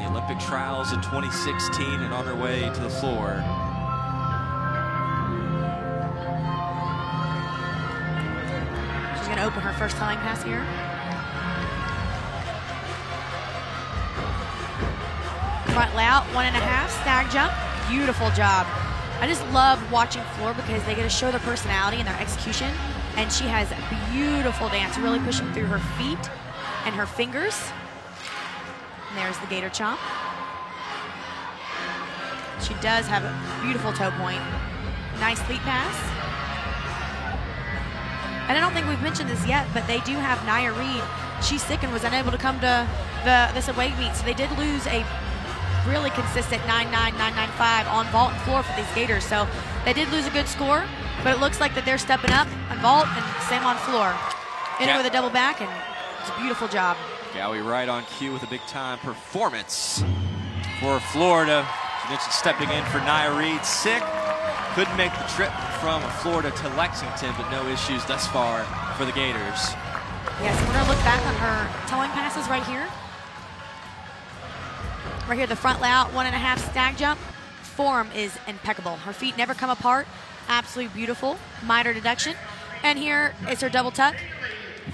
A: Olympic trials in 2016 and on her way to the floor.
B: She's going to open her first towing pass here. Front layout, 1.5, stag jump. Beautiful job. I just love watching Fleur because they get to show their personality and their execution. And she has a beautiful dance, really pushing through her feet and her fingers. And there's the gator chomp. She does have a beautiful toe point. Nice leap pass. And I don't think we've mentioned this yet, but they do have Nia Reed. She's sick and was unable to come to this away meet, so they did lose a really consistent 9.9, 9.95 on vault and floor for these Gators. So they did lose a good score, but it looks like that they're stepping up on vault and same on floor. In it with a double back, and it's a beautiful job.
A: Gowie right on cue with a big-time performance for Florida. She mentioned stepping in for Nia Reed. Sick. Couldn't make the trip from Florida to Lexington, but no issues thus far for the Gators.
B: Yes, we're going to look back on her towing passes right here. Right here, the front layout, 1.5 stag jump. Form is impeccable. Her feet never come apart. Absolutely beautiful. Miter deduction. And here is her double tuck.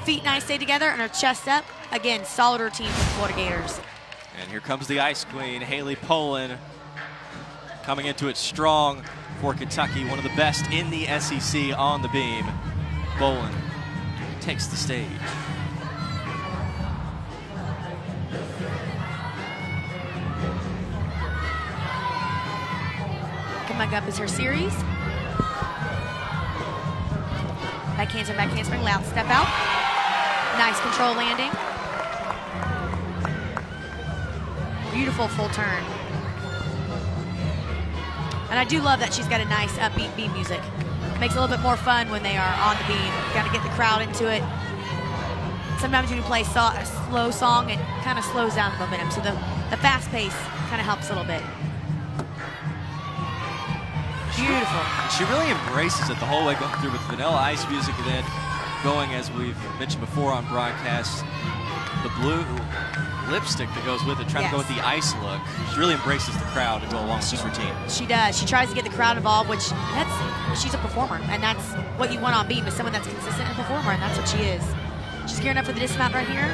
B: Feet nice stay together and her chest up. Again, solid routine for the Florida Gators.
A: And here comes the Ice Queen, Haley Poland, coming into it strong for Kentucky, one of the best in the SEC on the beam. Poland takes the stage.
B: Coming up is her series. Back handspring, loud step out. Nice control landing. Beautiful full turn. And I do love that she's got a nice upbeat beam music. Makes it a little bit more fun when they are on the beam. Got to get the crowd into it. Sometimes when you play a slow song, it kind of slows down the momentum. So the fast pace kind of helps a little bit. Beautiful.
A: She really embraces it the whole way, going through with Vanilla Ice music, and then going, as we've mentioned before on broadcast, the blue lipstick that goes with it, trying to go with the ice look. She really embraces the crowd to go along with this routine.
B: She does. She tries to get the crowd involved, which she's a performer, and that's what you want on beam, is someone that's consistent and performer, and that's what she is. She's gearing up for the dismount right here.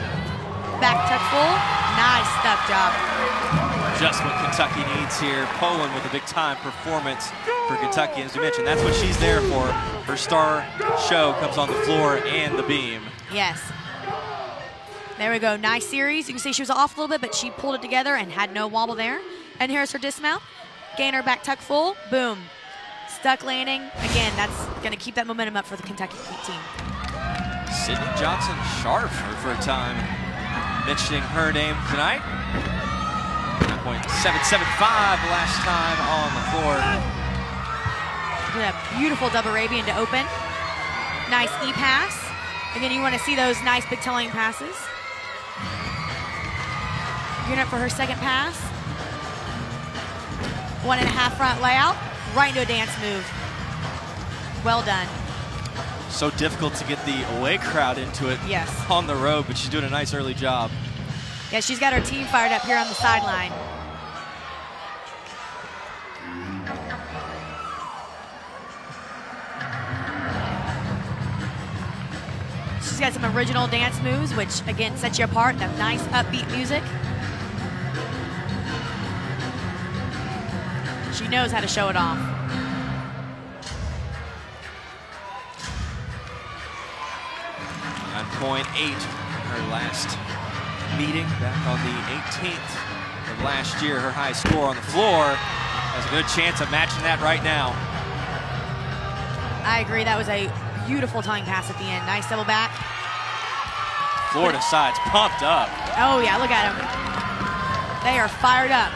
B: Back tuck full. Nice stuff job.
A: Just what Kentucky needs here. Poland with a big-time performance for Kentucky. As we mentioned, that's what she's there for. Her star show comes on the floor and the beam.
B: Yes. There we go. Nice series. You can see she was off a little bit, but she pulled it together and had no wobble there. And here's her dismount. Gainer back tuck full. Boom. Stuck landing. Again, that's going to keep that momentum up for the Kentucky team.
A: Sydney Johnson-Sharp for the first time. Mentioning her name tonight. 9.775 last time on the floor.
B: Look at that beautiful double Arabian to open. Nice E-pass. Again, you want to see those nice big telling passes. Gearing up for her second pass. 1.5 front layout. Right into a dance move. Well done.
A: So difficult to get the away crowd into it on the road, but she's doing a nice early job.
B: Yeah, she's got her team fired up here on the sideline. She's got some original dance moves, which again sets you apart. That nice upbeat music. She knows how to show it off.
A: .8 her last meeting back on the 18th of last year. Her high score on the floor has a good chance of matching that right now.
B: I agree. That was a beautiful tongue pass at the end. Nice double back.
A: Florida side's pumped up.
B: Oh, yeah. Look at them. They are fired up.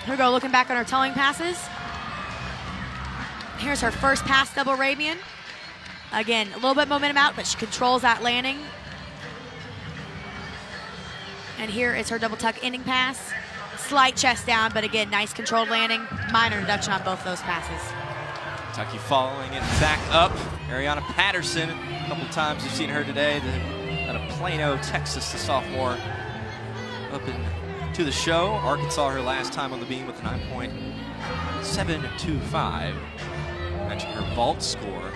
B: Here we go. Looking back on her towing passes. Here's her first pass double Arabian. Again, a little bit momentum out, but she controls that landing. And here is her double tuck ending pass. Slight chest down, but again, nice controlled landing. Minor reduction on both those passes.
A: Kentucky following it back up. Ariana Patterson, a couple times you've seen her today. Out of Plano, Texas, the sophomore, up into the show. Arkansas, her last time on the beam with a 9.725. Mentioned her vault score a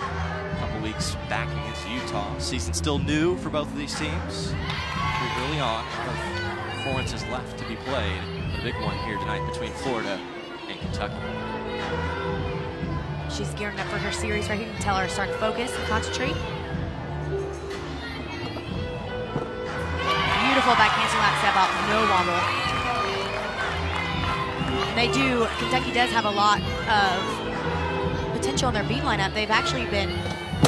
A: couple weeks back against Utah. Season still new for both of these teams. Pretty early on, a lot of performances left to be played. The big one here tonight between Florida and Kentucky.
B: She's gearing up for her series right here. You can tell her starting to focus and concentrate. Beautiful back cancel that step out, no wobble. Kentucky does have a lot of potential in their beam lineup. They've actually been,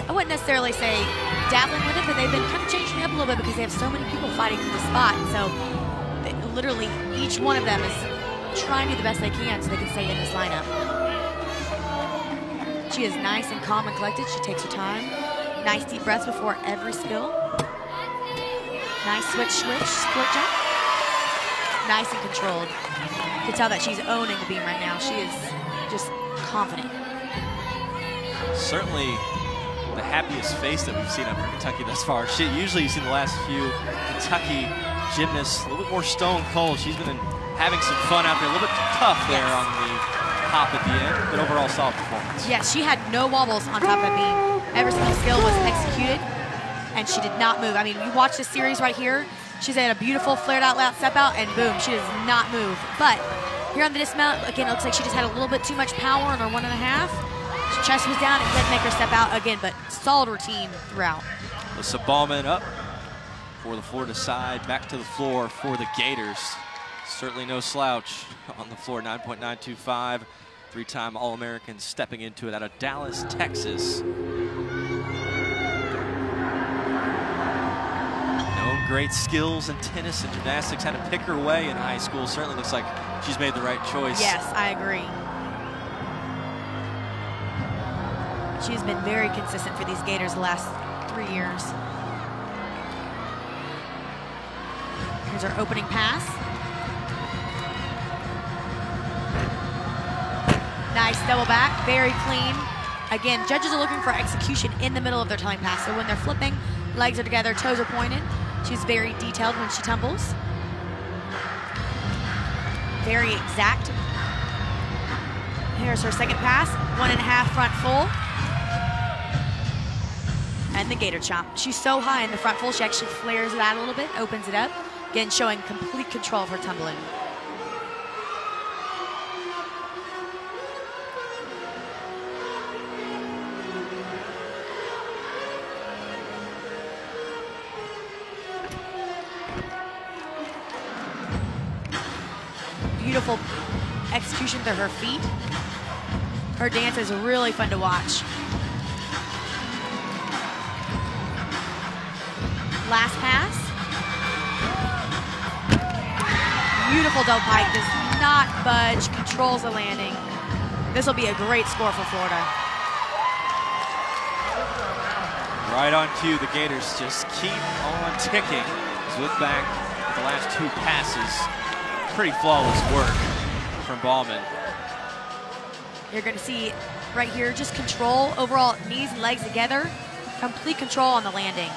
B: I wouldn't necessarily say dabbling with it, but they've been kind of changing it up a little bit because they have so many people fighting for the spot. So literally each one of them is trying to do the best they can so they can stay in this lineup. She is nice and calm and collected. She takes her time. Nice deep breaths before every skill. Nice switch, split jump. Nice and controlled. You can tell that she's owning the beam right now. She is just confident.
A: Certainly the happiest face that we've seen up for Kentucky thus far. Usually you see the last few Kentucky gymnasts a little bit more stone cold. She's been having some fun out there. A little bit tough there on the hop at the end, but overall solid performance.
B: Yes, she had no wobbles on top of that beam. Every single skill was executed, and she did not move. I mean, you watch this series right here, She's had a beautiful flared out layout step out, and boom, she does not move. But here on the dismount, again, it looks like she just had a little bit too much power on her 1.5. Her chest was down and couldn't make her step out again, but solid routine throughout.
A: Alyssa Ballman up for the Florida side, back to the floor for the Gators. Certainly no slouch on the floor, 9.925. Three-time All-American stepping into it out of Dallas, Texas. Known great skills in tennis and gymnastics, had to pick her way in high school. Certainly looks like she's made the right choice.
B: Yes, I agree. She's been very consistent for these Gators the last 3 years. Here's our opening pass. Nice double back, very clean. Again, judges are looking for execution in the middle of their tumbling pass. So when they're flipping, legs are together, toes are pointed. She's very detailed when she tumbles. Very exact. Here's her second pass, 1.5 front full. And the Gator chomp. She's so high in the front full, she actually flares it out a little bit, opens it up. Again, showing complete control of her tumbling. Beautiful execution through her feet. Her dance is really fun to watch. Last pass. Beautiful double pike, does not budge, controls the landing. This will be a great score for Florida.
A: Right on cue, the Gators just keep on ticking. Let's look back at the last 2 passes. Pretty flawless work from Ballman.
B: You're going to see right here just control, overall knees and legs together, complete control on the landing.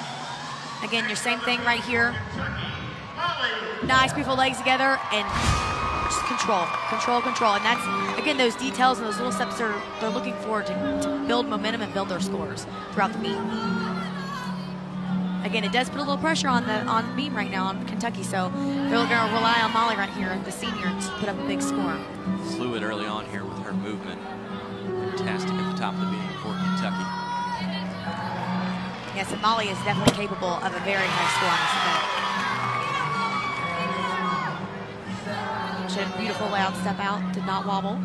B: Again, your same thing right here. Nice, beautiful legs together, and just control, control, control. And that's, again, those details and those little steps they're looking for to build momentum and build their scores throughout the meet. Again, it does put a little pressure on the beam right now on Kentucky, so they're going to rely on Molly right here, the senior, to put up a big score.
A: Fluid early on here with her movement. Fantastic at the top of the beam for Kentucky.
B: Yes, and Molly is definitely capable of a very high score on this event. She had a beautiful layout step out, did not wobble.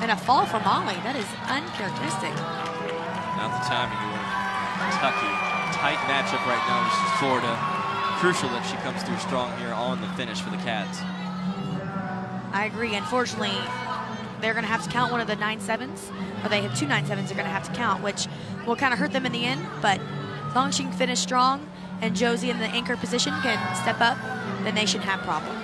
B: And a fall for Molly. That is uncharacteristic.
A: Not the timing you want. Kentucky, tight matchup right now versus Florida. Crucial that she comes through strong here on the finish for the Cats.
B: I agree. Unfortunately, they're going to have to count one of the 9-7s, or they have 2 9-7s they're going to have to count, which will kind of hurt them in the end. But as long as she can finish strong and Josie in the anchor position can step up, then they shouldn't have a problem.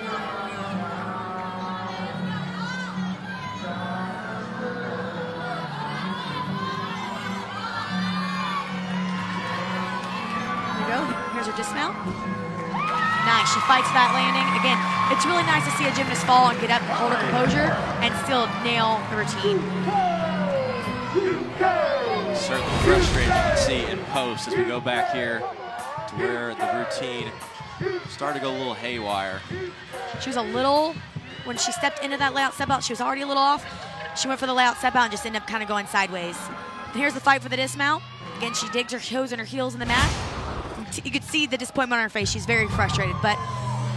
B: Here's her dismount. Nice, she fights that landing. Again, it's really nice to see a gymnast fall and get up and hold her composure and still nail the routine.
A: Certainly frustrating, you can see in post as we go back here to where the routine started to go a little haywire.
B: She was a little, when she stepped into that layout step out, she was already a little off. She went for the layout step out and just ended up kind of going sideways. And here's the fight for the dismount. Again, she digs her toes and her heels in the mat. You could see the disappointment on her face. She's very frustrated, but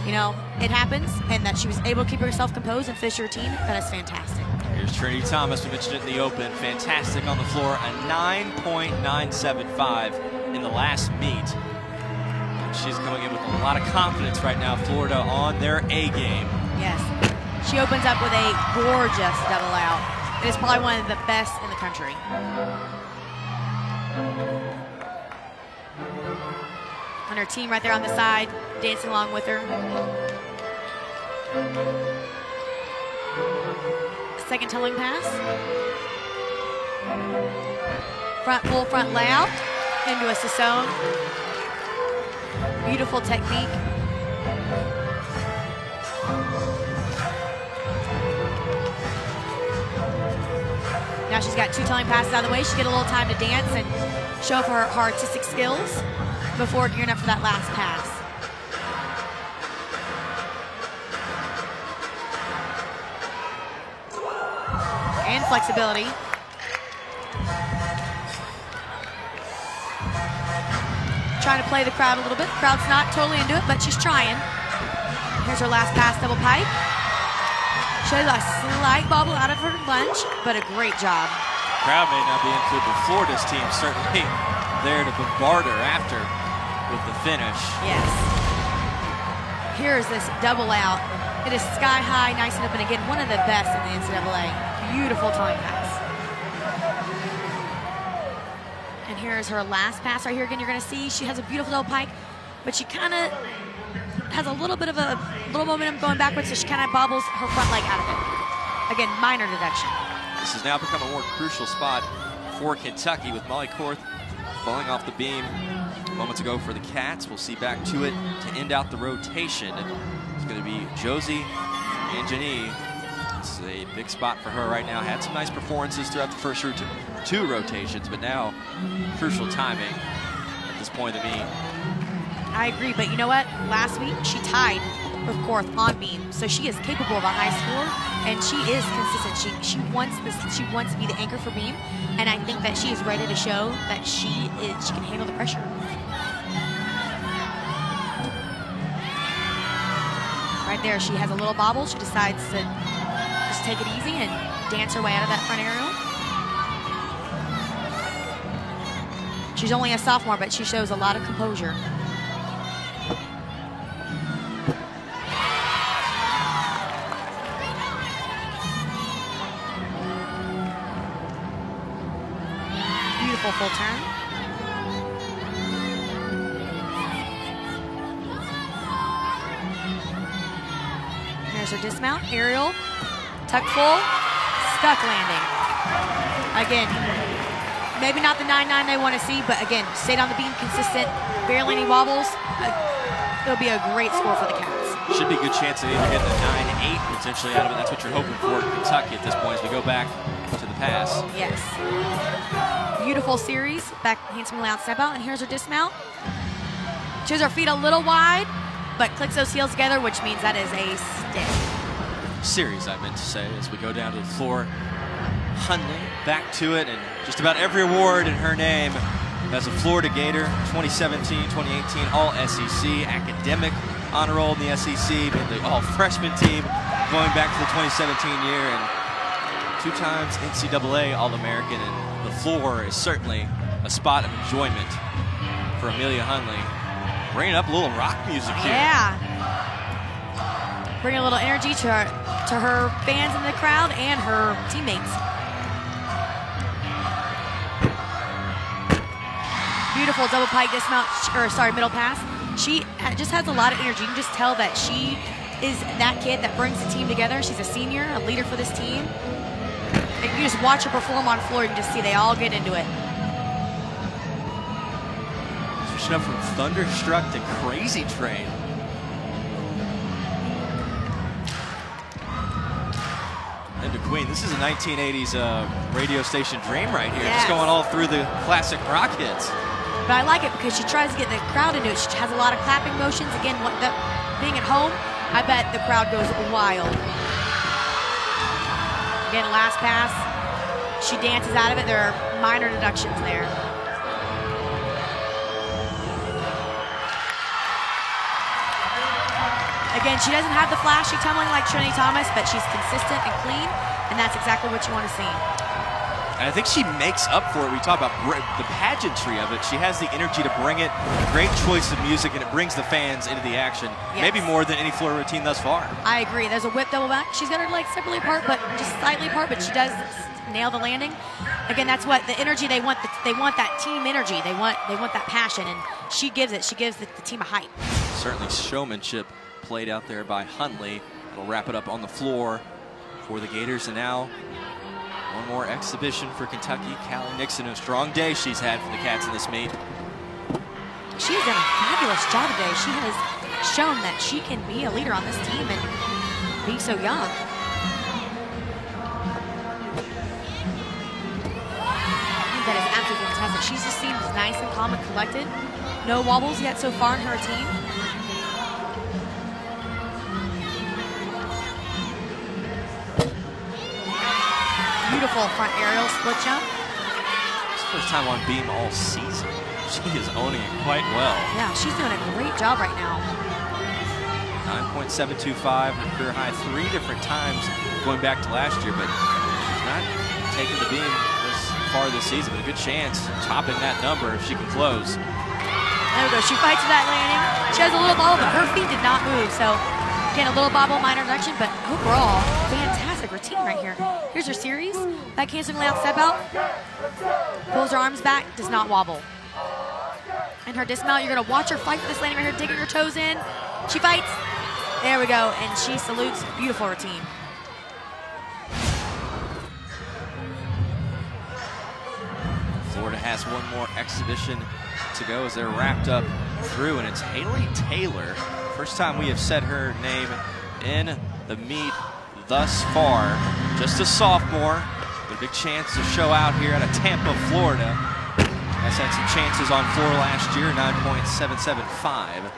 B: you know, it happens, and that she was able to keep herself composed and finish her routine. That is fantastic.
A: Here's Trinity Thomas. We mentioned it in the open. Fantastic on the floor. A 9.975 in the last meet. And she's coming in with a lot of confidence right now. Florida on their A game.
B: Yes. She opens up with a gorgeous double out. It is probably one of the best in the country. And her team right there on the side, dancing along with her. Second tumbling pass. Full front layout into a Sassone. Beautiful technique. Now she's got 2 towing passes out of the way. She's getting a little time to dance and show off her artistic skills before gearing up for that last pass. And flexibility. Trying to play the crowd a little bit. The crowd's not totally into it, but she's trying. Here's her last pass, double pike. She has a slight bobble out of her lunge, but a great job.
A: Crowd may not be into it, but Florida's team certainly there to bombard her after with the finish.
B: Yes. Here's this double out. It is sky high, nice and open. Again, one of the best in the NCAA. Beautiful towing pass. And here's her last pass right here. Again, you're going to see she has a beautiful double pike, but she kind of has a little bit of a little momentum going backwards, so she kind of bobbles her front leg out of it. Again, minor deduction.
A: This has now become a more crucial spot for Kentucky with Molly Korth falling off the beam moments ago for the Cats. We'll see back to it to end out the rotation. It's going to be Josie and Janine. It's a big spot for her right now. Had some nice performances throughout the first 2 rotations, but now crucial timing at this point of the meet.
B: I agree, but you know what? Last week she tied with Korth on beam, so she is capable of a high score, and she is consistent. She wants this. She wants to be the anchor for beam, and I think that she is ready to show that she can handle the pressure. Right there, she has a little bobble. She decides to just take it easy and dance her way out of that front aerial. She's only a sophomore, but she shows a lot of composure. Beautiful full turn. Here's her dismount, aerial, tuck full, stuck landing. Again, maybe not the 9-9 they want to see, but again, stayed on the beam, consistent, barely any wobbles. It'll be a great score for the Cats.
A: Should be a good chance of either getting a 9-8 potentially out of it. That's what you're hoping for in Kentucky at this point as we go back to the pass.
B: Yes. Beautiful series, back handsomely out step out, and here's her dismount. She has her feet a little wide, but clicks those heels together, which means that is a stick.
A: Series, I meant to say, as we go down to the floor. Hundley back to it, and just about every award in her name as a Florida Gator. 2017, 2018, all SEC, academic honor roll in the SEC, the all freshman team going back to the 2017 year, and 2 times NCAA All-American, and the floor is certainly a spot of enjoyment for Amelia Hundley. Bringing up a little rock music here.
B: Yeah. Bringing a little energy to her fans in the crowd and her teammates. Beautiful double pike dismount, middle pass. She just has a lot of energy. You can just tell that she is that kid that brings the team together. She's a senior, a leader for this team. And you just watch her perform on floor, you can just see they all get into it.
A: Switching up from Thunderstruck to Crazy Train. And to Queen. This is a 1980s radio station dream right here.
B: Yes.
A: Just going all through the classic rock hits.
B: But I like it because she tries to get the crowd into it. She has a lot of clapping motions. Again, being at home, I bet the crowd goes wild. Again, last pass. She dances out of it. There are minor deductions there. Again, she doesn't have the flashy tumbling like Trinity Thomas, but she's consistent and clean, and that's exactly what you want to see.
A: And I think she makes up for it. We talk about the pageantry of it. She has the energy to bring it. Great choice of music, and it brings the fans into the action.
B: Yes.
A: Maybe more than any floor routine thus far.
B: I agree. There's a whip double back. She's got her legs separately apart, but just slightly apart, but she does nail the landing. Again, that's what the energy they want. They want that team energy. They want that passion, and she gives it. She gives the team a hype.
A: Certainly showmanship played out there by Hundley. It'll wrap it up on the floor for the Gators, and now one more exhibition for Kentucky. Callie Nixon, a strong day she's had for the Cats in this meet.
B: She's done a fabulous job today. She has shown that she can be a leader on this team and be so young. fantastic. She just seems nice and calm and collected. No wobbles yet so far in her routine. Beautiful front aerial split jump.
A: It's the first time on beam all season. She is owning it quite well.
B: Yeah, she's doing a great job right now.
A: 9.725, her career high 3 different times going back to last year, but she's not taking the beam this far this season, but a good chance topping that number if she can close.
B: There we go, she fights for that landing. She has a little bobble, but her feet did not move, so again, a little bobble, minor reduction, but overall, fantastic routine right here. Here's her series, back handspring layout step out, pulls her arms back, does not wobble. And her dismount, you're gonna watch her fight for this landing right here, digging her toes in. She fights. There we go, and she salutes. Beautiful routine.
A: Florida has one more exhibition to go as they're wrapped up through, and it's Haley Taylor. First time we have said her name in the meet thus far. Just a sophomore, but a big chance to show out here out of Tampa, Florida. Has had some chances on floor last year, 9.775.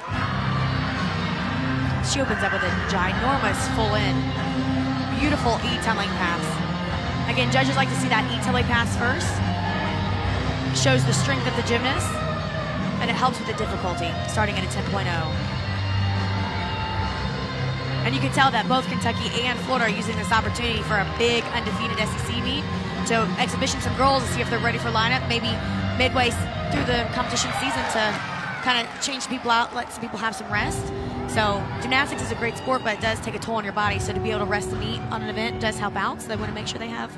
B: She opens up with a ginormous full in. Beautiful E-10 lane pass. Again, judges like to see that E-10 lane pass first. Shows the strength of the gymnast, and it helps with the difficulty, starting at a 10.0. And you can tell that both Kentucky and Florida are using this opportunity for a big undefeated SEC meet to exhibition some girls to see if they're ready for lineup, maybe midway through the competition season to kind of change people out, let some people have some rest. So gymnastics is a great sport, but it does take a toll on your body. So to be able to rest and eat on an event does help out. So they want to make sure they have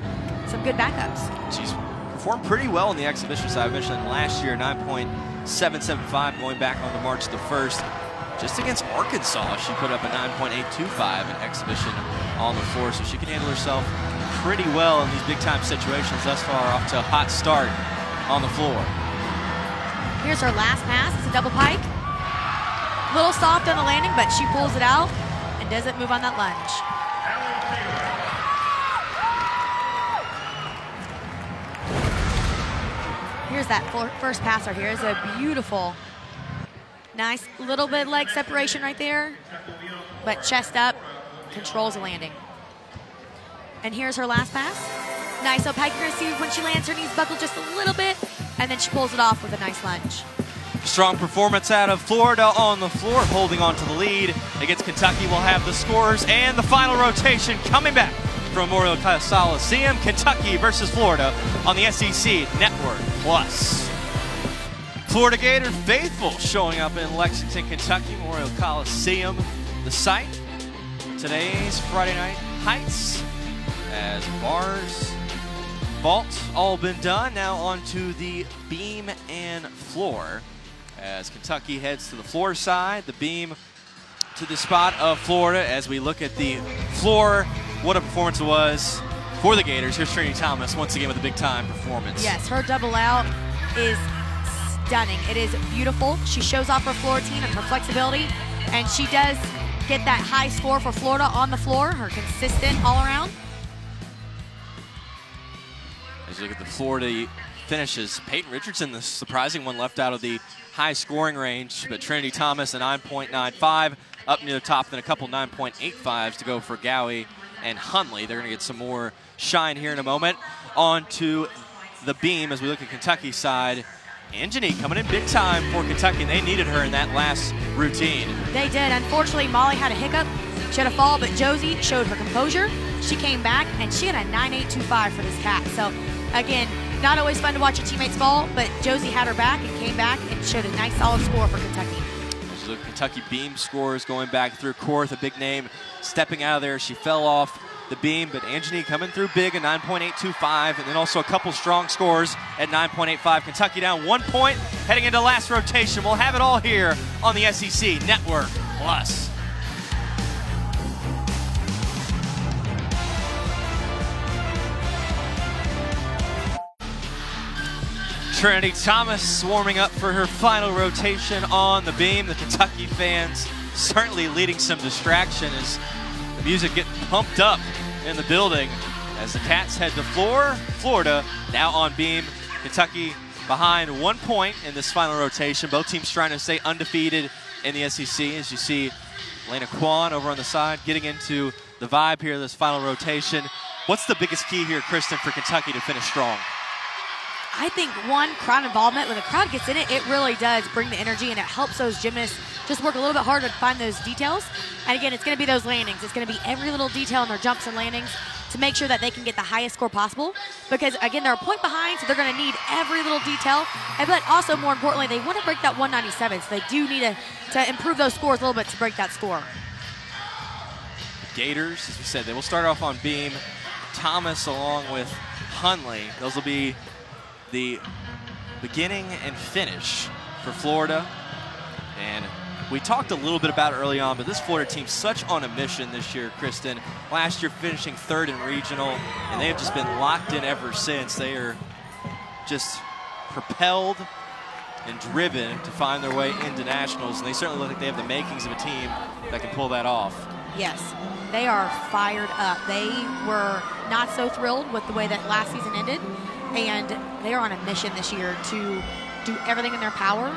B: some good backups.
A: She's performed pretty well on the exhibition side. I mentioned last year, 9.775 going back on to March the 1st. Just against Arkansas, she put up a 9.825 in exhibition on the floor. So she can handle herself pretty well in these big time situations. Thus far, off to a hot start on the floor.
B: Here's her last pass. It's a double pike. A little soft on the landing, but she pulls it out and doesn't move on that lunge. Here's that first pass right here. It's a beautiful, nice little bit leg separation right there, but chest up, controls the landing. And here's her last pass. Nice up pike. You're gonna see when she lands, her knees buckle just a little bit, and then she pulls it off with a nice lunge.
A: Strong performance out of Florida on the floor, holding on to the lead against Kentucky. We'll have the scores and the final rotation coming back from Memorial Coliseum. Kentucky versus Florida on the SEC Network Plus. Florida Gator faithful showing up in Lexington, Kentucky, Memorial Coliseum, the site. Today's Friday Night Heights, as bars, vaults all been done. Now on to the beam and floor. As Kentucky heads to the floor side, the beam to the spot of Florida. As we look at the floor, what a performance it was for the Gators. Here's Trinity Thomas once again with a big time performance.
B: Yes, her double out is stunning. It is beautiful. She shows off her floor routine and her flexibility, and she does get that high score for Florida on the floor, her consistent all around.
A: As you look at the Florida finishes, Peyton Richardson, the surprising one, left out of the high scoring range, but Trinity Thomas a 9.95 up near the top, then a couple 9.85s to go for Gowie and Hundley. They're going to get some more shine here in a moment. On to the beam as we look at Kentucky's side. Angenique coming in big time for Kentucky, and they needed her in that last routine.
B: They did. Unfortunately, Molly had a hiccup. She had a fall, but Josie showed her composure. She came back, and she had a 9.825 for this cat. So, again, not always fun to watch your teammates fall, but Josie had her back and came back and showed a nice solid score for Kentucky.
A: As you look at Kentucky beam scores going back through Korth, a big name stepping out of there. She fell off the beam, but Angenique coming through big, a 9.825, and then also a couple strong scores at 9.85. Kentucky down 1 point, heading into last rotation. We'll have it all here on the SEC Network Plus. Trinity Thomas warming up for her final rotation on the beam. The Kentucky fans certainly leading some distraction as the music getting pumped up in the building as the Cats head to floor. Florida now on beam. Kentucky behind 1 point in this final rotation. Both teams trying to stay undefeated in the SEC. As you see, Lena Kwan over on the side getting into the vibe here of this final rotation. What's the biggest key here, Kristen, for Kentucky to finish strong?
B: I think, one, crowd involvement. When the crowd gets in it, it really does bring the energy, and it helps those gymnasts just work a little bit harder to find those details. And again, it's going to be those landings. It's going to be every little detail in their jumps and landings to make sure that they can get the highest score possible. Because, again, they're a point behind, so they're going to need every little detail. But also, more importantly, they want to break that 197, so they do need to improve those scores a little bit to break that score.
A: Gators, as we said, they will start off on beam. Thomas along with Hundley. Those will be the beginning and finish for Florida. And we talked a little bit about it early on, but this Florida team's such on a mission this year, Kristen. Last year finishing 3rd in regional, and they have just been locked in ever since. They are just propelled and driven to find their way into nationals, and they certainly look like they have the makings of a team that can pull that off.
B: Yes, they are fired up. They were not so thrilled with the way that last season ended, and they are on a mission this year to do everything in their power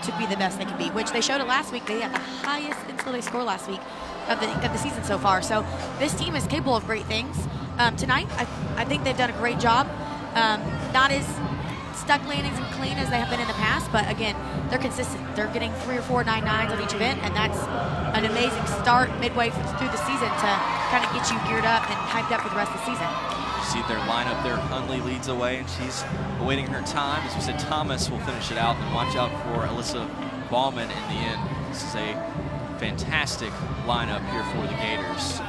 B: to be the best they can be, which they showed it last week. They had the highest NCAA score last week of the season so far. So this team is capable of great things. Tonight, I think they've done a great job. Not as stuck landings and clean as they have been in the past, but again, they're consistent. They're getting 3 or 4 9-9s on each event, and that's an amazing start midway through the season to kind of get you geared up and hyped up for the rest of the season.
A: You see their lineup there. Hundley leads away, and she's awaiting her time. As we said, Thomas will finish it out, and watch out for Alyssa Ballman in the end. This is a fantastic lineup here for the Gators.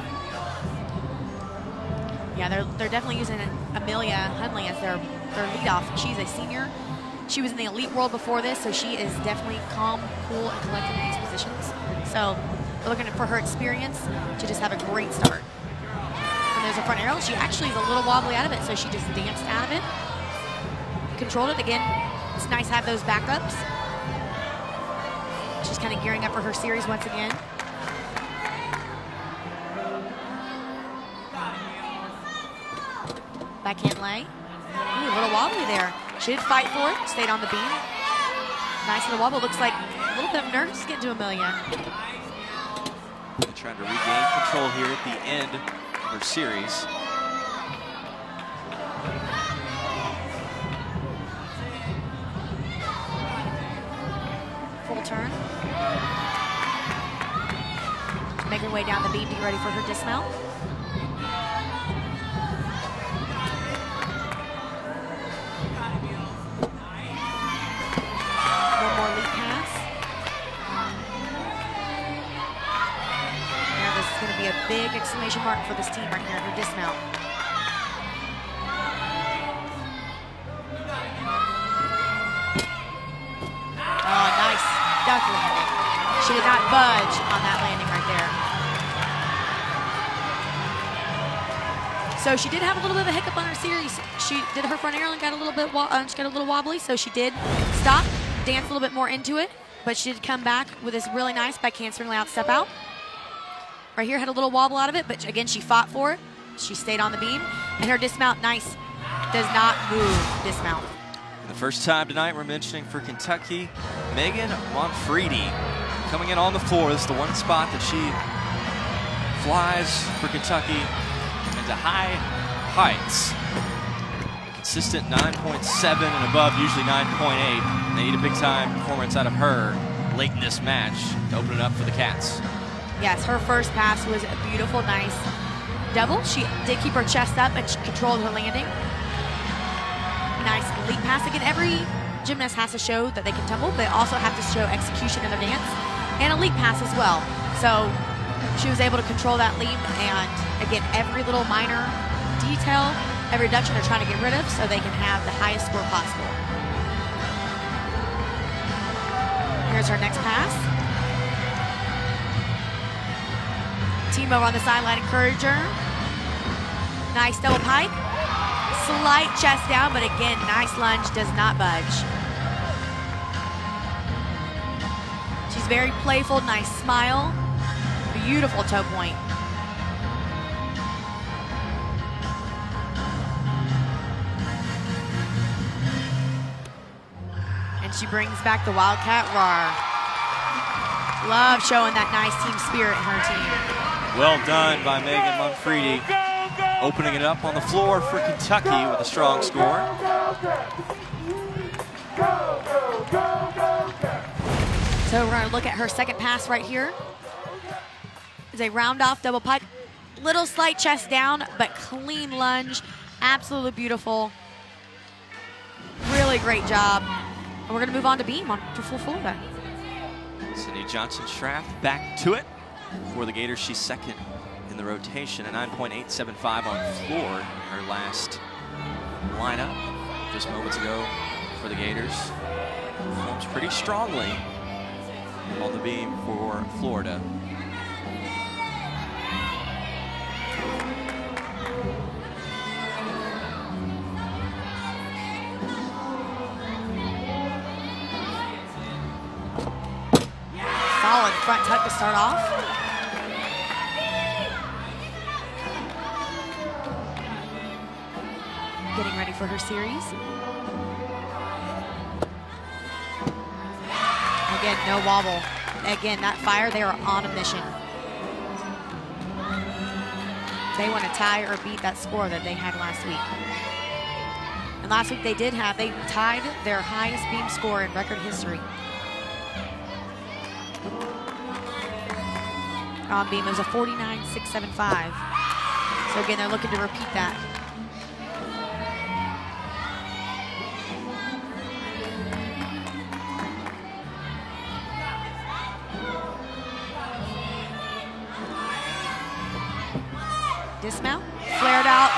B: Yeah, they're definitely using Amelia Hundley as their leadoff. She's a senior. She was in the elite world before this, so she is definitely calm, cool, and collected in these positions. So we're looking for her experience to just have a great start. When there's a front arrow, she actually is a little wobbly out of it, so she just danced out of it. Controlled it. Again, it's nice to have those backups. She's kind of gearing up for her series once again. Backhand lay. Ooh, a little wobbly there. She did fight for it, stayed on the beam. Nice little wobble. Looks like a little bit of nerves getting to Amelia.
A: Trying to regain control here at the end of her series.
B: Full turn. Make her way down the beam to get ready for her dismount. A big exclamation mark for this team right here, her dismount. Oh, nice duck landing. She did not budge on that landing right there. So she did have a little bit of a hiccup on her series. She did her front air and got a little bit, she got a little wobbly, so she did stop, dance a little bit more into it, but she did come back with this really nice backhand swing layout step out. Right here had a little wobble out of it, but again, she fought for it. She stayed on the beam, and her dismount, nice, does not move dismount.
A: The first time tonight we're mentioning for Kentucky, Megan Monfredi coming in on the floor. This is the one spot that she flies for Kentucky into high heights. Consistent 9.7 and above, usually 9.8. They need a big time performance out of her late in this match to open it up for the Cats.
B: Yes, her first pass was a beautiful, nice double. She did keep her chest up and she controlled her landing. Nice leap pass. Again, every gymnast has to show that they can tumble, but they also have to show execution in their dance and a leap pass as well. So she was able to control that leap, and again, every little minor detail, every reduction they're trying to get rid of so they can have the highest score possible. Here's her next pass. Team over on the sideline, encourage her. Nice double pike. Slight chest down, but again, nice lunge, does not budge. She's very playful, nice smile. Beautiful toe point. She brings back the Wildcat roar. Love showing that nice team spirit in her team.
A: Well done by Megan Manfredi, opening it up on the floor for Kentucky with a strong score.
B: So we're going to look at her second pass right here. It's a round-off double pike. Little slight chest down, but clean lunge. Absolutely beautiful. Really great job. And we're going to move on to beam for full Florida.
A: Sydney Johnson-Schraff back to it. For the Gators, she's second in the rotation, a 9.875 on the floor in her last lineup just moments ago for the Gators. Performs pretty strongly on the beam for Florida.
B: Solid front tuck to start off. Getting ready for her series. Again, no wobble. Again, that fire, they are on a mission. They want to tie or beat that score that they had last week. And last week they tied their highest beam score in record history. On beam, it was a 49.675. So again, they're looking to repeat that. Dismount, flared out,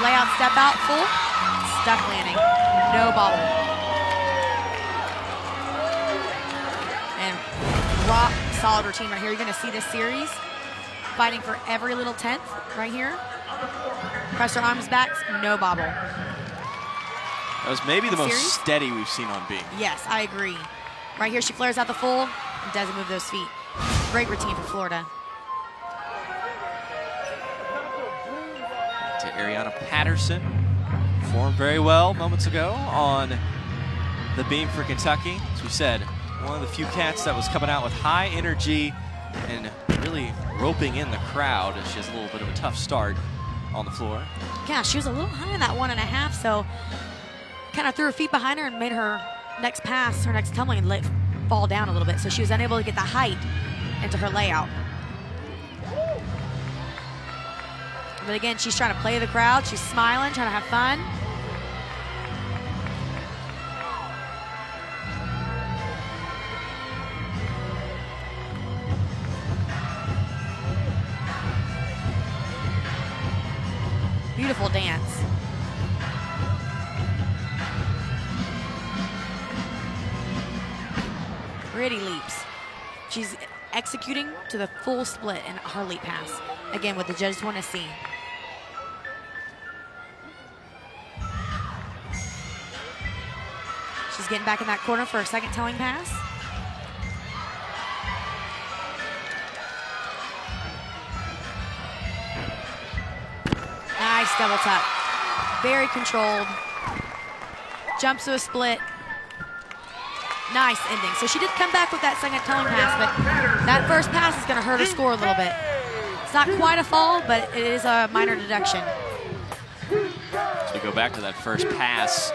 B: layout, step out, full, stuck landing, no bobble. And rock solid routine right here. You're gonna see this series fighting for every little 10th right here. Press her arms back, no bobble.
A: That was maybe the most steady we've seen on beam.
B: Yes, I agree. Right here, she flares out the full and doesn't move those feet. Great routine for Florida.
A: To Ariana Patterson, performed very well moments ago on the beam for Kentucky. As we said, one of the few cats that was coming out with high energy and really roping in the crowd as she has a little bit of a tough start on the floor.
B: Yeah, she was a little high in that 1.5, so kind of threw her feet behind her and made her next pass, her next tumbling, and let it fall down a little bit. So she was unable to get the height into her layout. But again, she's trying to play the crowd. She's smiling, trying to have fun. Beautiful dance. Pretty leaps. She's executing to the full split in her leap pass. Again, what the judges want to see. She's getting back in that corner for her second towing pass. Nice double tuck. Very controlled. Jumps to a split. Nice ending. So she did come back with that second towing pass, but that first pass is going to hurt her score a little bit. It's not quite a fall, but it is a minor deduction.
A: So we go back to that first pass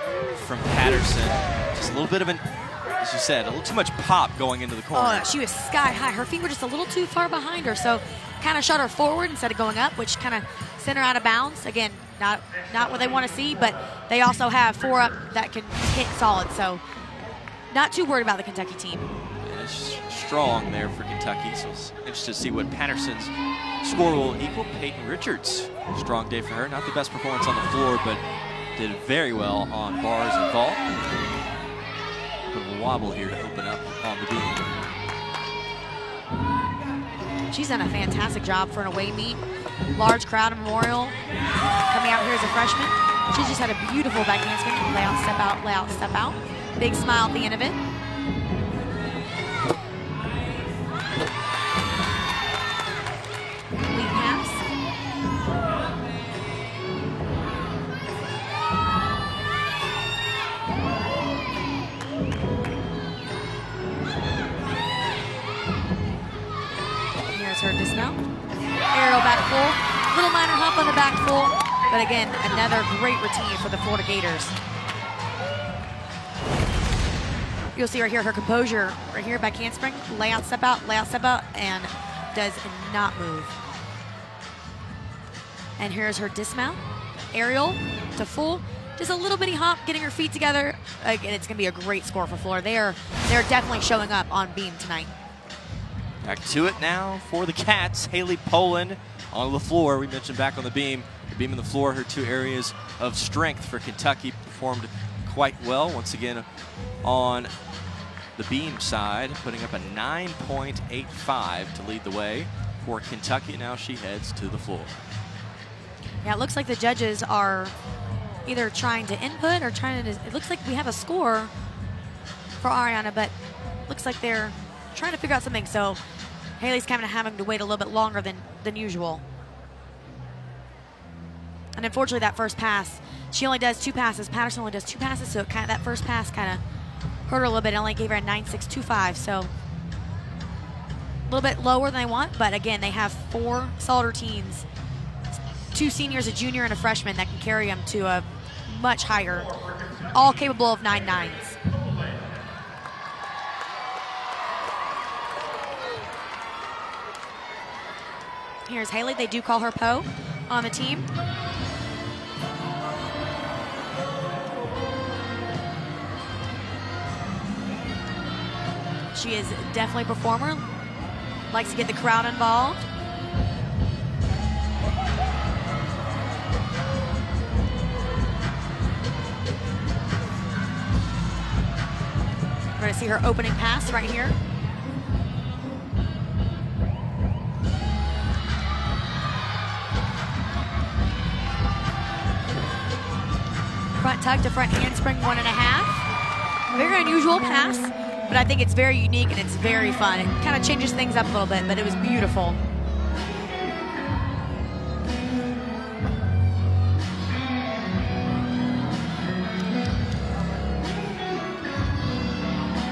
A: from Patterson. Just a little bit of an, as you said, a little too much pop going into the corner.
B: Oh, she was sky high. Her feet were just a little too far behind her, so kind of shot her forward instead of going up, which kind of sent her out of bounds. Again, not what they want to see, but they also have 4 up that can hit solid, so not too worried about the Kentucky team.
A: And it's strong there for Kentucky, so it's interesting to see what Patterson's score will equal. Peyton Richards, strong day for her. Not the best performance on the floor, but did very well on bars and vault. Bit of a wobble here to open up on the beam.
B: She's done a fantastic job for an away meet. Large crowd Memorial. Coming out here as a freshman. She just had a beautiful back handspin. Lay out, step out, lay out, step out. Big smile at the end of it. Lead pass. full. Little minor hump on the back full, but again, another great routine for the Florida Gators. You'll see right here her composure right here, back handspring, layout, step out, and does not move. And here's her dismount, aerial to full, just a little bitty hop, getting her feet together. Again, it's gonna be a great score for Florida. They're definitely showing up on beam tonight.
A: Back to it now for the Cats. Haley Poland on the floor. We mentioned back on the beam and the floor, her two areas of strength for Kentucky, performed quite well. Once again on the beam side, putting up a 9.85 to lead the way for Kentucky. Now she heads to the floor.
B: Yeah, it looks like the judges are either trying to input or trying to, it looks like we have a score for Ariana, but looks like they're trying to figure out something. So Haley's kind of having to wait a little bit longer than usual. And unfortunately, that first pass, she only does 2 passes. Patterson only does 2 passes, so that first pass kind of hurt her a little bit. It only gave her a 9.625, so a little bit lower than they want. But again, they have 4 solid routines, 2 seniors, a junior, and a freshman that can carry them to a much higher, all capable of 9.9s. Here's Haley. They do call her Poe on the team. She is definitely a performer. Likes to get the crowd involved. We're going to see her opening pass right here. Front tug to front handspring, 1.5. Very unusual pass, but I think it's very unique and it's very fun. It kind of changes things up a little bit, but it was beautiful.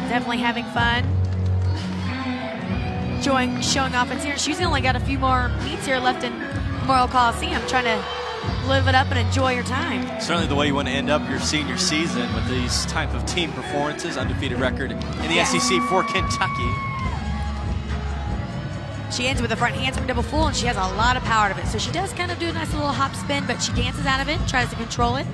B: Definitely having fun. Showing off. And she's only got a few more meets here left in Memorial Coliseum, trying to live it up and enjoy your time.
A: Certainly the way you want to end up your senior season with these type of team performances. Undefeated record in the SEC for Kentucky.
B: She ends with a front handspring double full, and she has a lot of power to it. So she does kind of do a nice little hop spin, but she dances out of it, tries to control it.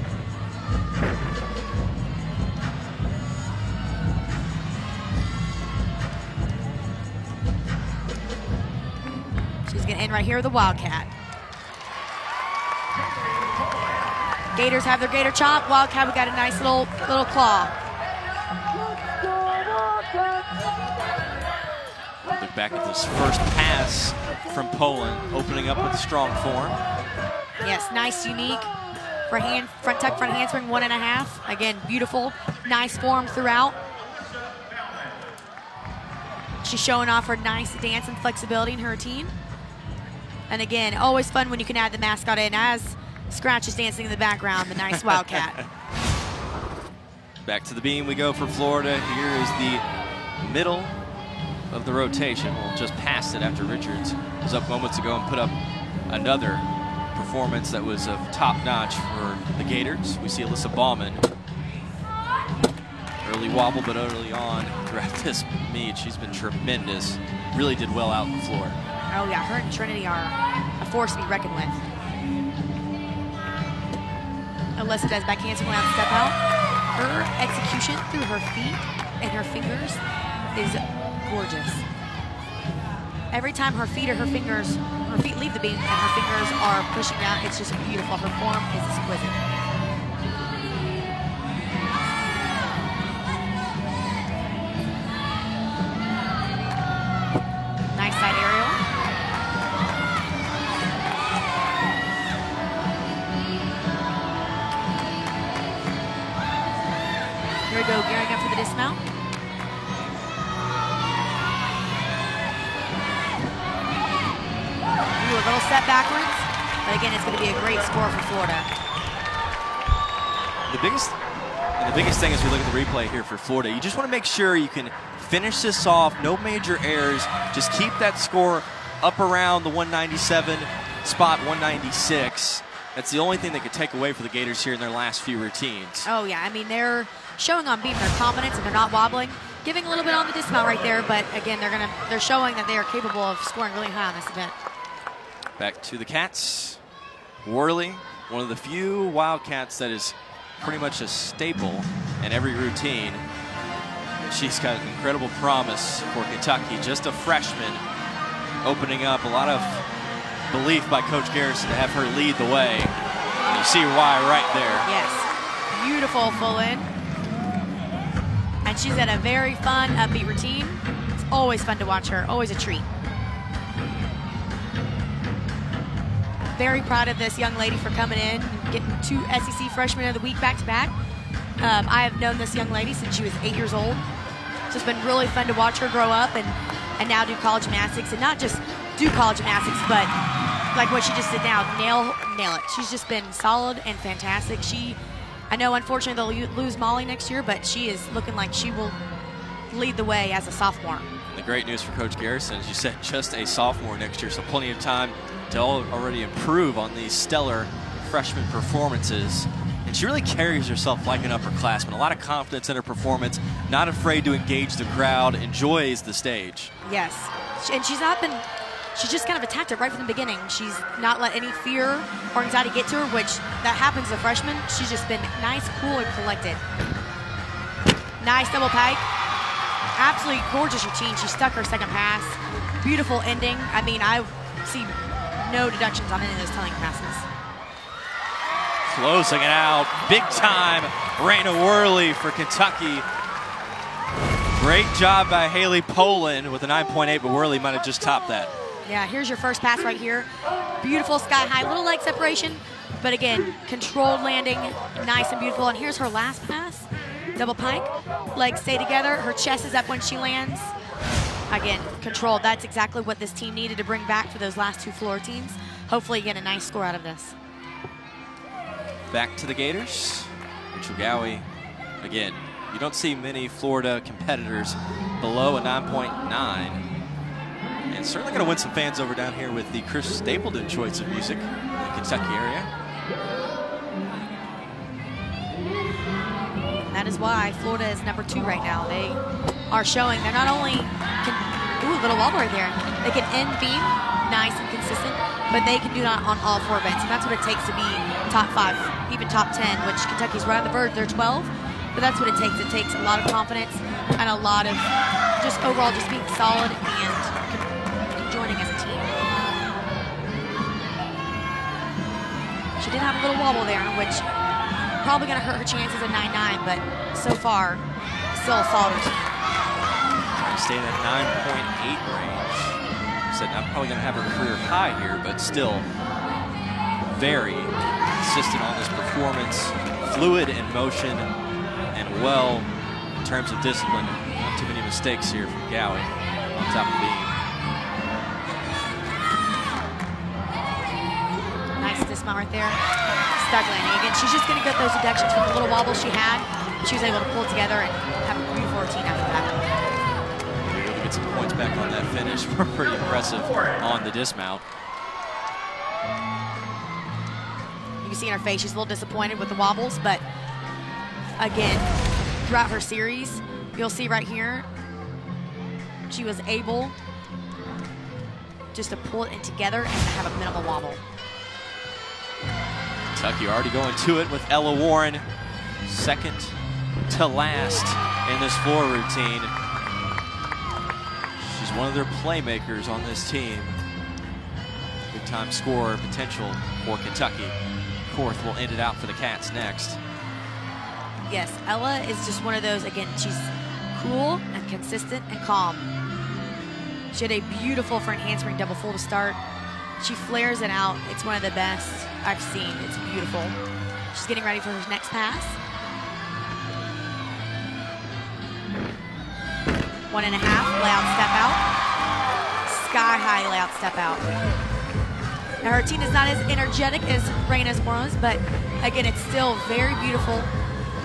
B: She's going to end right here with a Wildcat. Gators have their gator chop. Wildcat, we got a nice little claw.
A: Look back at this first pass from Poland, opening up with a strong form.
B: Yes, nice, unique. Front tuck, front handspring, 1.5. Again, beautiful, nice form throughout. She's showing off her nice dance and flexibility in her routine. And again, always fun when you can add the mascot in, as Scratch is dancing in the background, the nice Wildcat.
A: Back to the beam we go for Florida. Here is the middle of the rotation. We'll just pass it after Richards was up moments ago and put up another performance that was of top notch for the Gators. We see Alyssa Baumann. Early wobble, but early on throughout this meet, she's been tremendous. Really did well out on the floor.
B: Oh yeah, her and Trinity are a force to be reckoned with. Alyssa does back handspring without step out. Her execution through her feet and her fingers is gorgeous. Every time her feet leave the beam and her fingers are pushing down, it's just beautiful. Her form is exquisite. Nice side aerial. Here we go, gearing up for the dismount. Ooh, a little step backwards, but again, it's going to be a great score for Florida.
A: The biggest thing as we look at the replay here for Florida, you just want to make sure you can finish this off, no major errors, just keep that score up around the 197, spot 196. That's the only thing they could take away for the Gators here in their last few routines.
B: Oh, yeah. I mean, they're showing on beam their confidence and they're not wobbling. Giving a little bit on the dismount right there, but again, they're showing that they are capable of scoring really high on this event.
A: Back to the Cats. Worley, one of the few Wildcats that is pretty much a staple in every routine. She's got incredible promise for Kentucky. Just a freshman, opening up a lot of belief by Coach Garrison to have her lead the way. And you see why right there.
B: Yes, beautiful full in. And she's got a very fun, upbeat routine. It's always fun to watch her, always a treat. Very proud of this young lady for coming in and getting 2 SEC Freshman of the Week back-to-back. I have known this young lady since she was 8 years old. So it's been really fun to watch her grow up and now do college gymnastics. And not just do college gymnastics, but like what she just did now, nail it. She's just been solid and fantastic. I know unfortunately they'll lose Molly next year, but she is looking like she will lead the way as a sophomore.
A: The great news for Coach Garrison, as you said, just a sophomore next year, so plenty of time to already improve on these stellar freshman performances. And she really carries herself like an upperclassman. A lot of confidence in her performance, not afraid to engage the crowd, enjoys the stage.
B: Yes, and she's just kind of attacked it right from the beginning. She's not let any fear or anxiety get to her, which that happens as a freshman. She's just been nice, cool, and collected. Nice double pike. Absolutely gorgeous routine. She stuck her second pass. Beautiful ending. I mean, I see no deductions on any of those telling passes.
A: Closing it out, big time, Raina Worley for Kentucky. Great job by Haley Poland with a 9.8, but Worley might have just topped that.
B: Yeah, here's your first pass right here. Beautiful sky high, little leg separation, but again, controlled landing, nice and beautiful. And here's her last pass, double pike. Legs stay together, her chest is up when she lands. Again, controlled. That's exactly what this team needed to bring back for those last 2 floor teams. Hopefully get a nice score out of this.
A: Back to the Gators. Uchogawi, again, you don't see many Florida competitors below a 9.9. And certainly going to win some fans over down here with the Chris Stapleton Choice of Music in the Kentucky area.
B: That is why Florida is number 2 right now. They are showing they're not only ooh, a little wobble right there. They can end beam, nice and consistent, but they can do that on all 4 events. And that's what it takes to be top 5, even top 10, which Kentucky's right on the verge. They're 12, but that's what it takes. It takes a lot of confidence and a lot of just overall just being solid and joining as a team. She did have a little wobble there, which probably going to hurt her chances at 9.9, but so far, still a solid routine.
A: Staying at 9.8 range. Said not probably going to have her career high here, but still very consistent on this performance. Fluid in motion and well in terms of discipline. Not too many mistakes here from Gowie on top of beam.
B: Nice dismount right there. Stuck landing. Again, she's just going to get those deductions from the little wobble she had. She was able to pull it together and have a beautiful routine after that.
A: Get some points back on that finish. Pretty impressive on the dismount.
B: You can see in her face she's a little disappointed with the wobbles, but again, throughout her series, you'll see right here, she was able just to pull it in together and have a minimal wobble.
A: Kentucky already going to it with Ella Warren, second to last in this floor routine. She's one of their playmakers on this team. Big time scorer potential for Kentucky. Korth will end it out for the Cats next.
B: Yes, Ella is just one of those, again, she's cool and consistent and calm. She had a beautiful front handspring double full to start. She flares it out. It's one of the best I've seen. It's beautiful. She's getting ready for her next pass. 1.5, layout step out. Sky high layout step out. Now her routine is not as energetic as Raina's was, but again, it's still very beautiful,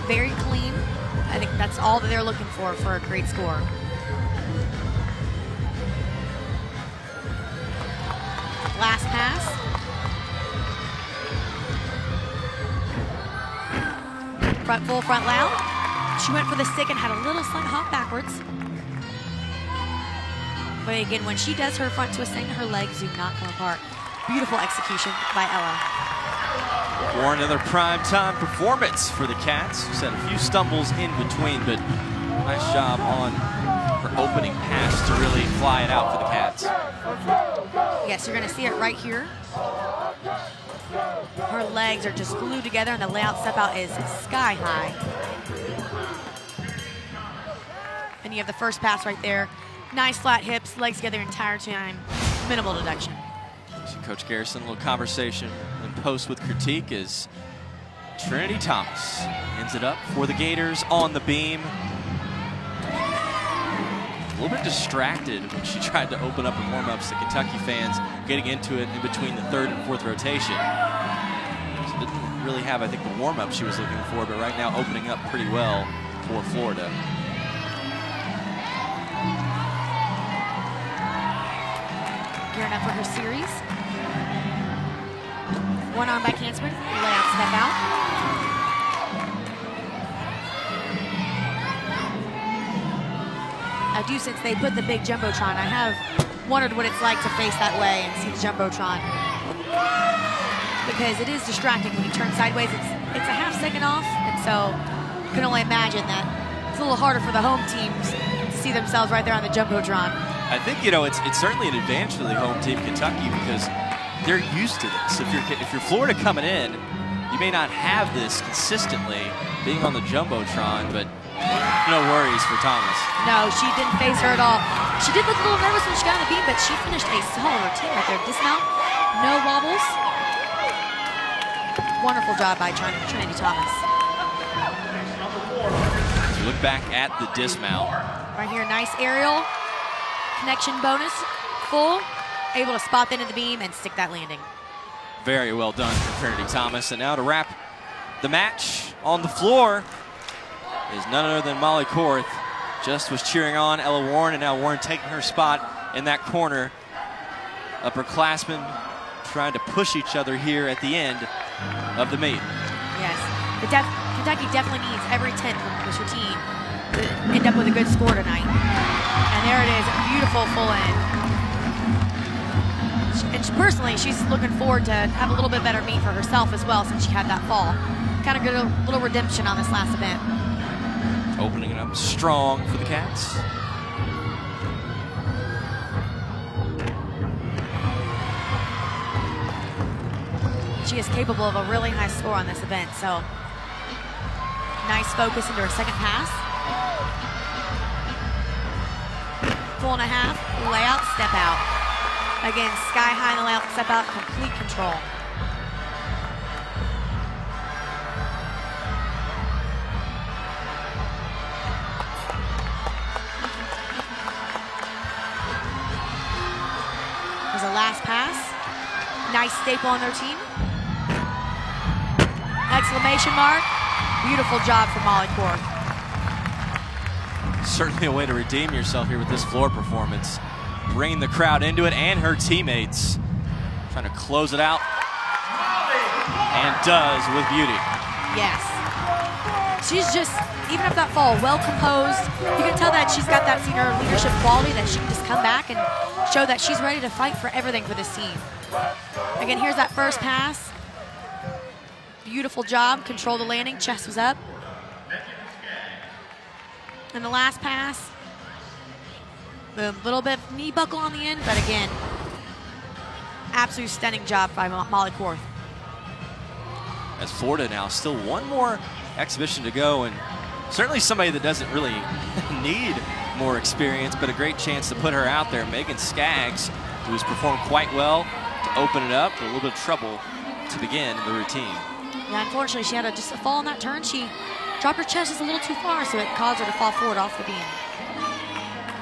B: very clean. I think that's all that they're looking for a great score. Last pass, full front layout. She went for the stick and had a little slight hop backwards. But again, when she does her front twist thing, her legs do not come apart. Beautiful execution by Ella.
A: Warren, another primetime performance for the Cats. She's had a few stumbles in between, but nice job on her opening pass to really fly it out for the Cats.
B: Yes, you're going to see it right here. Her legs are just glued together, and the layout step out is sky high. And you have the first pass right there. Nice flat hips, legs together the entire time. Minimal deduction.
A: So Coach Garrison, a little conversation in post with critique as Trinity Thomas ends it up for the Gators on the beam. A little bit distracted when she tried to open up in warm-ups. The Kentucky fans getting into it in between the third and fourth rotation. She didn't really have, I think, the warm-up she was looking for, but right now opening up pretty well for Florida.
B: Gearing up for her series. One arm back handspring, layout step out. I do, since they put the big Jumbotron, I have wondered what it's like to face that way and see the Jumbotron. Because it is distracting when you turn sideways. It's a half second off, and so you can only imagine that it's a little harder for the home teams to see themselves right there on the Jumbotron.
A: I think, you know, it's certainly an advantage for the home team, Kentucky, because they're used to this. If you're Florida coming in, you may not have this consistently being on the Jumbotron, but no worries for Thomas.
B: No, she didn't phase her at all. She did look a little nervous when she got on the beam, but she finished a solid routine right there. Dismount, no wobbles. Wonderful job by Trinity Thomas.
A: As you look back at the dismount.
B: Right here, nice aerial. Connection bonus, full, able to spot the end of the beam and stick that landing.
A: Very well done from Trinity Thomas. And now to wrap the match on the floor is none other than Molly Korth. Just was cheering on Ella Warren, and now Warren taking her spot in that corner. Upperclassmen trying to push each other here at the end of the meet.
B: Yes, Kentucky definitely needs every 10 from this routine to end up with a good score tonight. And there it is, a beautiful full end. And personally, she's looking forward to have a little bit better meet for herself as well, since she had that fall. Kind of get a little redemption on this last event.
A: Opening it up strong for the Cats.
B: She is capable of a really high score on this event, so nice focus into her second pass. Full and a half, layout, step out. Again, sky high in the layout, step out, complete control. There's a last pass. Nice staple on their team. Exclamation mark. Beautiful job from Molly Korth.
A: Certainly a way to redeem yourself here with this floor performance. Bringing the crowd into it and her teammates. Trying to close it out. And does with beauty.
B: Yes. She's just, even after that fall, well composed. You can tell that she's got that senior leadership quality, that she can just come back and show that she's ready to fight for everything for this team. Again, here's that first pass. Beautiful job, control the landing, chest was up. And the last pass, boom, little bit of knee buckle on the end, but again, absolute stunning job by Molly Korth.
A: As Florida now still one more exhibition to go, and certainly somebody that doesn't really need more experience, but a great chance to put her out there. Megan Skaggs, who's performed quite well to open it up, but a little bit of trouble to begin the routine.
B: Yeah, unfortunately, she had just a fall on that turn. She dropped her chest just a little too far, so it caused her to fall forward off the beam.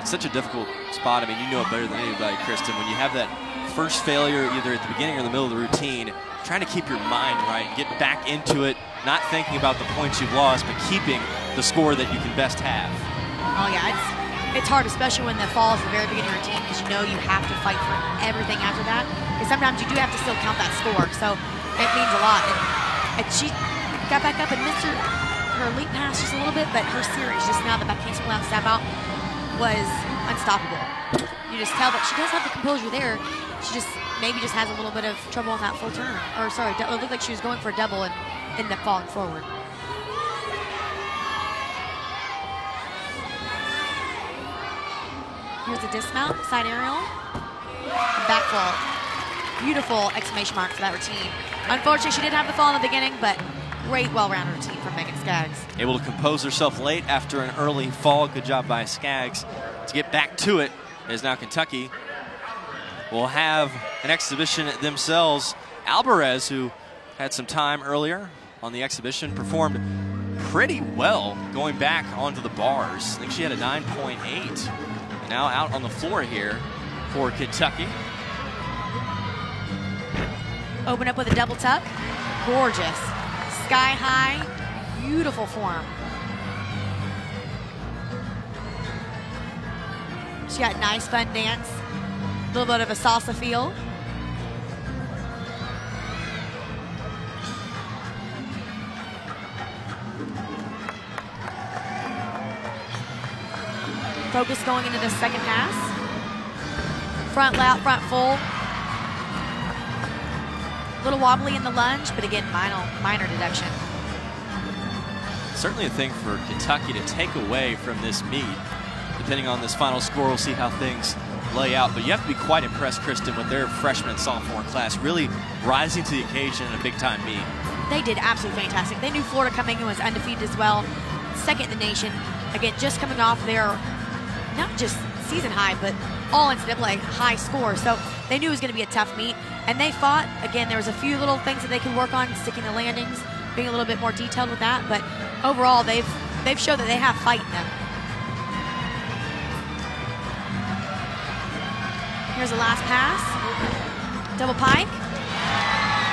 A: It's such a difficult spot. I mean, you know it better than anybody, Kristen. When you have that first failure, either at the beginning or the middle of the routine, trying to keep your mind right, get back into it, not thinking about the points you've lost, but keeping the score that you can best have.
B: Oh, yeah, it's hard, especially when the fall is the very beginning of the routine, because you know you have to fight for everything after that. Because sometimes you do have to still count that score, so it means a lot. And she got back up and missed her her leap pass just a little bit, but her series just now, the back handspring out step out, was unstoppable. You just tell that she does have the composure there. She just maybe just has a little bit of trouble on that full turn. Or sorry, it looked like she was going for a double and ended up falling forward. Here's a dismount, side aerial, back fall. Beautiful exclamation mark for that routine. Unfortunately, she did have the fall in the beginning, but great well-rounded routine from Megan Skaggs.
A: Able to compose herself late after an early fall. Good job by Skaggs to get back to it. As now Kentucky will have an exhibition themselves. Alvarez, who had some time earlier on the exhibition, performed pretty well going back onto the bars. I think she had a 9.8. Now out on the floor here for Kentucky.
B: Open up with a double tuck. Gorgeous. Sky high, beautiful form. She got nice fun dance. A little bit of a salsa feel. Focus going into the second pass. Front loud, front full. A little wobbly in the lunge, but again, minor deduction.
A: Certainly a thing for Kentucky to take away from this meet. Depending on this final score, we'll see how things lay out. But you have to be quite impressed, Kristen, with their freshman and sophomore class really rising to the occasion in a big-time meet.
B: They did absolutely fantastic. They knew Florida coming in was undefeated as well. Second in the nation. Again, just coming off their, not just season high, but all NCAA high score. So they knew it was going to be a tough meet. And they fought. Again, there was a few little things that they could work on, sticking the landings, being a little bit more detailed with that. But overall, they've showed that they have fight in them. Here's the last pass. Double pike.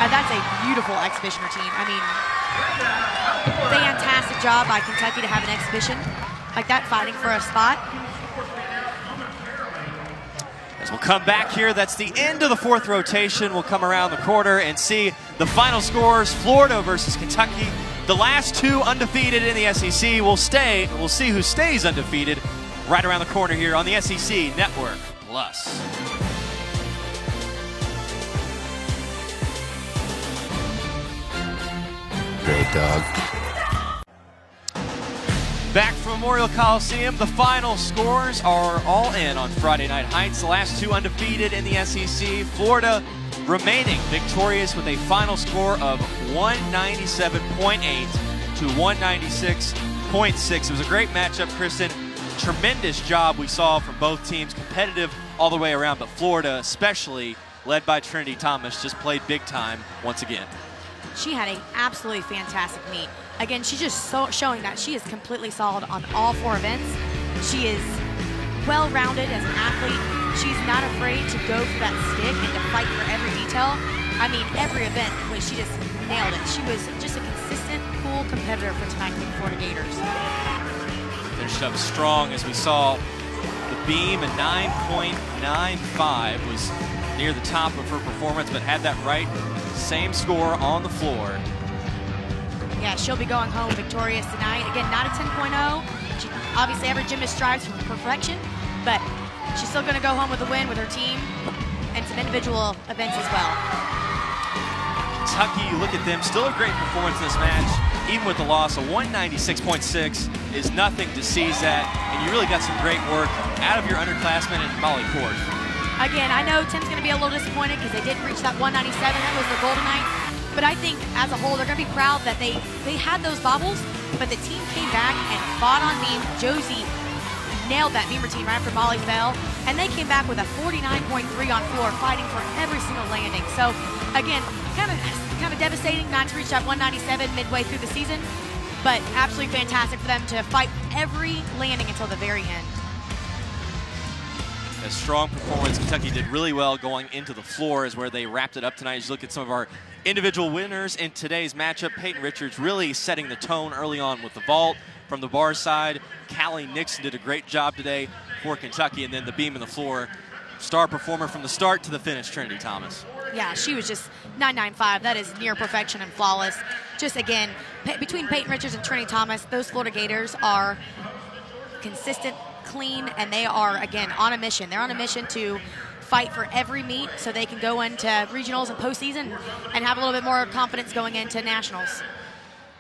B: That's a beautiful exhibition routine. I mean, fantastic job by Kentucky to have an exhibition like that, fighting for a spot.
A: As we'll come back here, that's the end of the fourth rotation. We'll come around the corner and see the final scores. Florida versus Kentucky. The last two undefeated in the SEC will stay. We'll see who stays undefeated right around the corner here on the SEC Network Plus.
C: Great dog.
A: Back from Memorial Coliseum, the final scores are all in on Friday Night Heights. The last two undefeated in the SEC. Florida remaining victorious with a final score of 197.8 to 196.6. It was a great matchup, Kristen. Tremendous job we saw from both teams, competitive all the way around, but Florida especially, led by Trinity Thomas, just played big time once again.
B: She had an absolutely fantastic meet. Again, she's just showing that she is completely solid on all four events. She is well-rounded as an athlete. She's not afraid to go for that stick and to fight for every detail. I mean, every event, when she just nailed it. She was just a consistent, cool competitor for tonight for the Florida Gators.
A: Finished up strong as we saw the beam, a 9.95 was near the top of her performance, but had that right same score on the floor.
B: Yeah, she'll be going home victorious tonight. Again, not a 10.0. Obviously, every gymnast strives for perfection, but she's still going to go home with a win with her team and some individual events as well.
A: Kentucky, you look at them, still a great performance in this match. Even with the loss, a 196.6 is nothing to seize at, and you really got some great work out of your underclassmen and Molly Court.
B: Again, I know Tim's going to be a little disappointed because they didn't reach that 197. That was their goal tonight. But I think as a whole, they're going to be proud that they had those bobbles, but the team came back and fought on beam. Josie nailed that beam routine right after Molly fell, and they came back with a 49.3 on floor, fighting for every single landing. So again, kind of devastating not to reach that 197 midway through the season, but absolutely fantastic for them to fight every landing until the very end.
A: A strong performance. Kentucky did really well going into the floor is where they wrapped it up tonight. As you look at some of our individual winners in today's matchup, Peyton Richards really setting the tone early on with the vault. From the bar side, Callie Nixon did a great job today for Kentucky, and then the beam and the floor, Star performer from the start to the finish, Trinity Thomas.
B: Yeah, she was just 995. That is near perfection and flawless. Just, again, between Peyton Richards and Trinity Thomas, those Florida Gators are consistent, clean, and they are, again, on a mission. They're on a mission to fight for every meet so they can go into regionals and postseason and have a little bit more confidence going into nationals.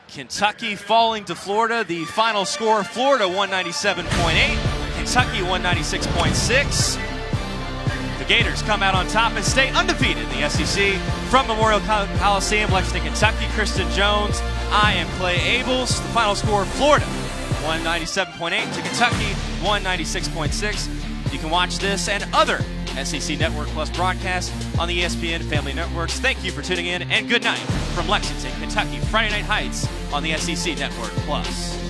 A: Kentucky falling to Florida. The final score, Florida 197.8, Kentucky 196.6. The Gators come out on top and stay undefeated in the SEC. From Memorial Coliseum, Lexington, Kentucky, Kristen Jones. I am Clay Abels. The final score, Florida 197.8 to Kentucky 196.6. You can watch this and other SEC Network Plus broadcasts on the ESPN Family Networks. Thank you for tuning in, and good night from Lexington, Kentucky, Friday Night Heights on the SEC Network Plus.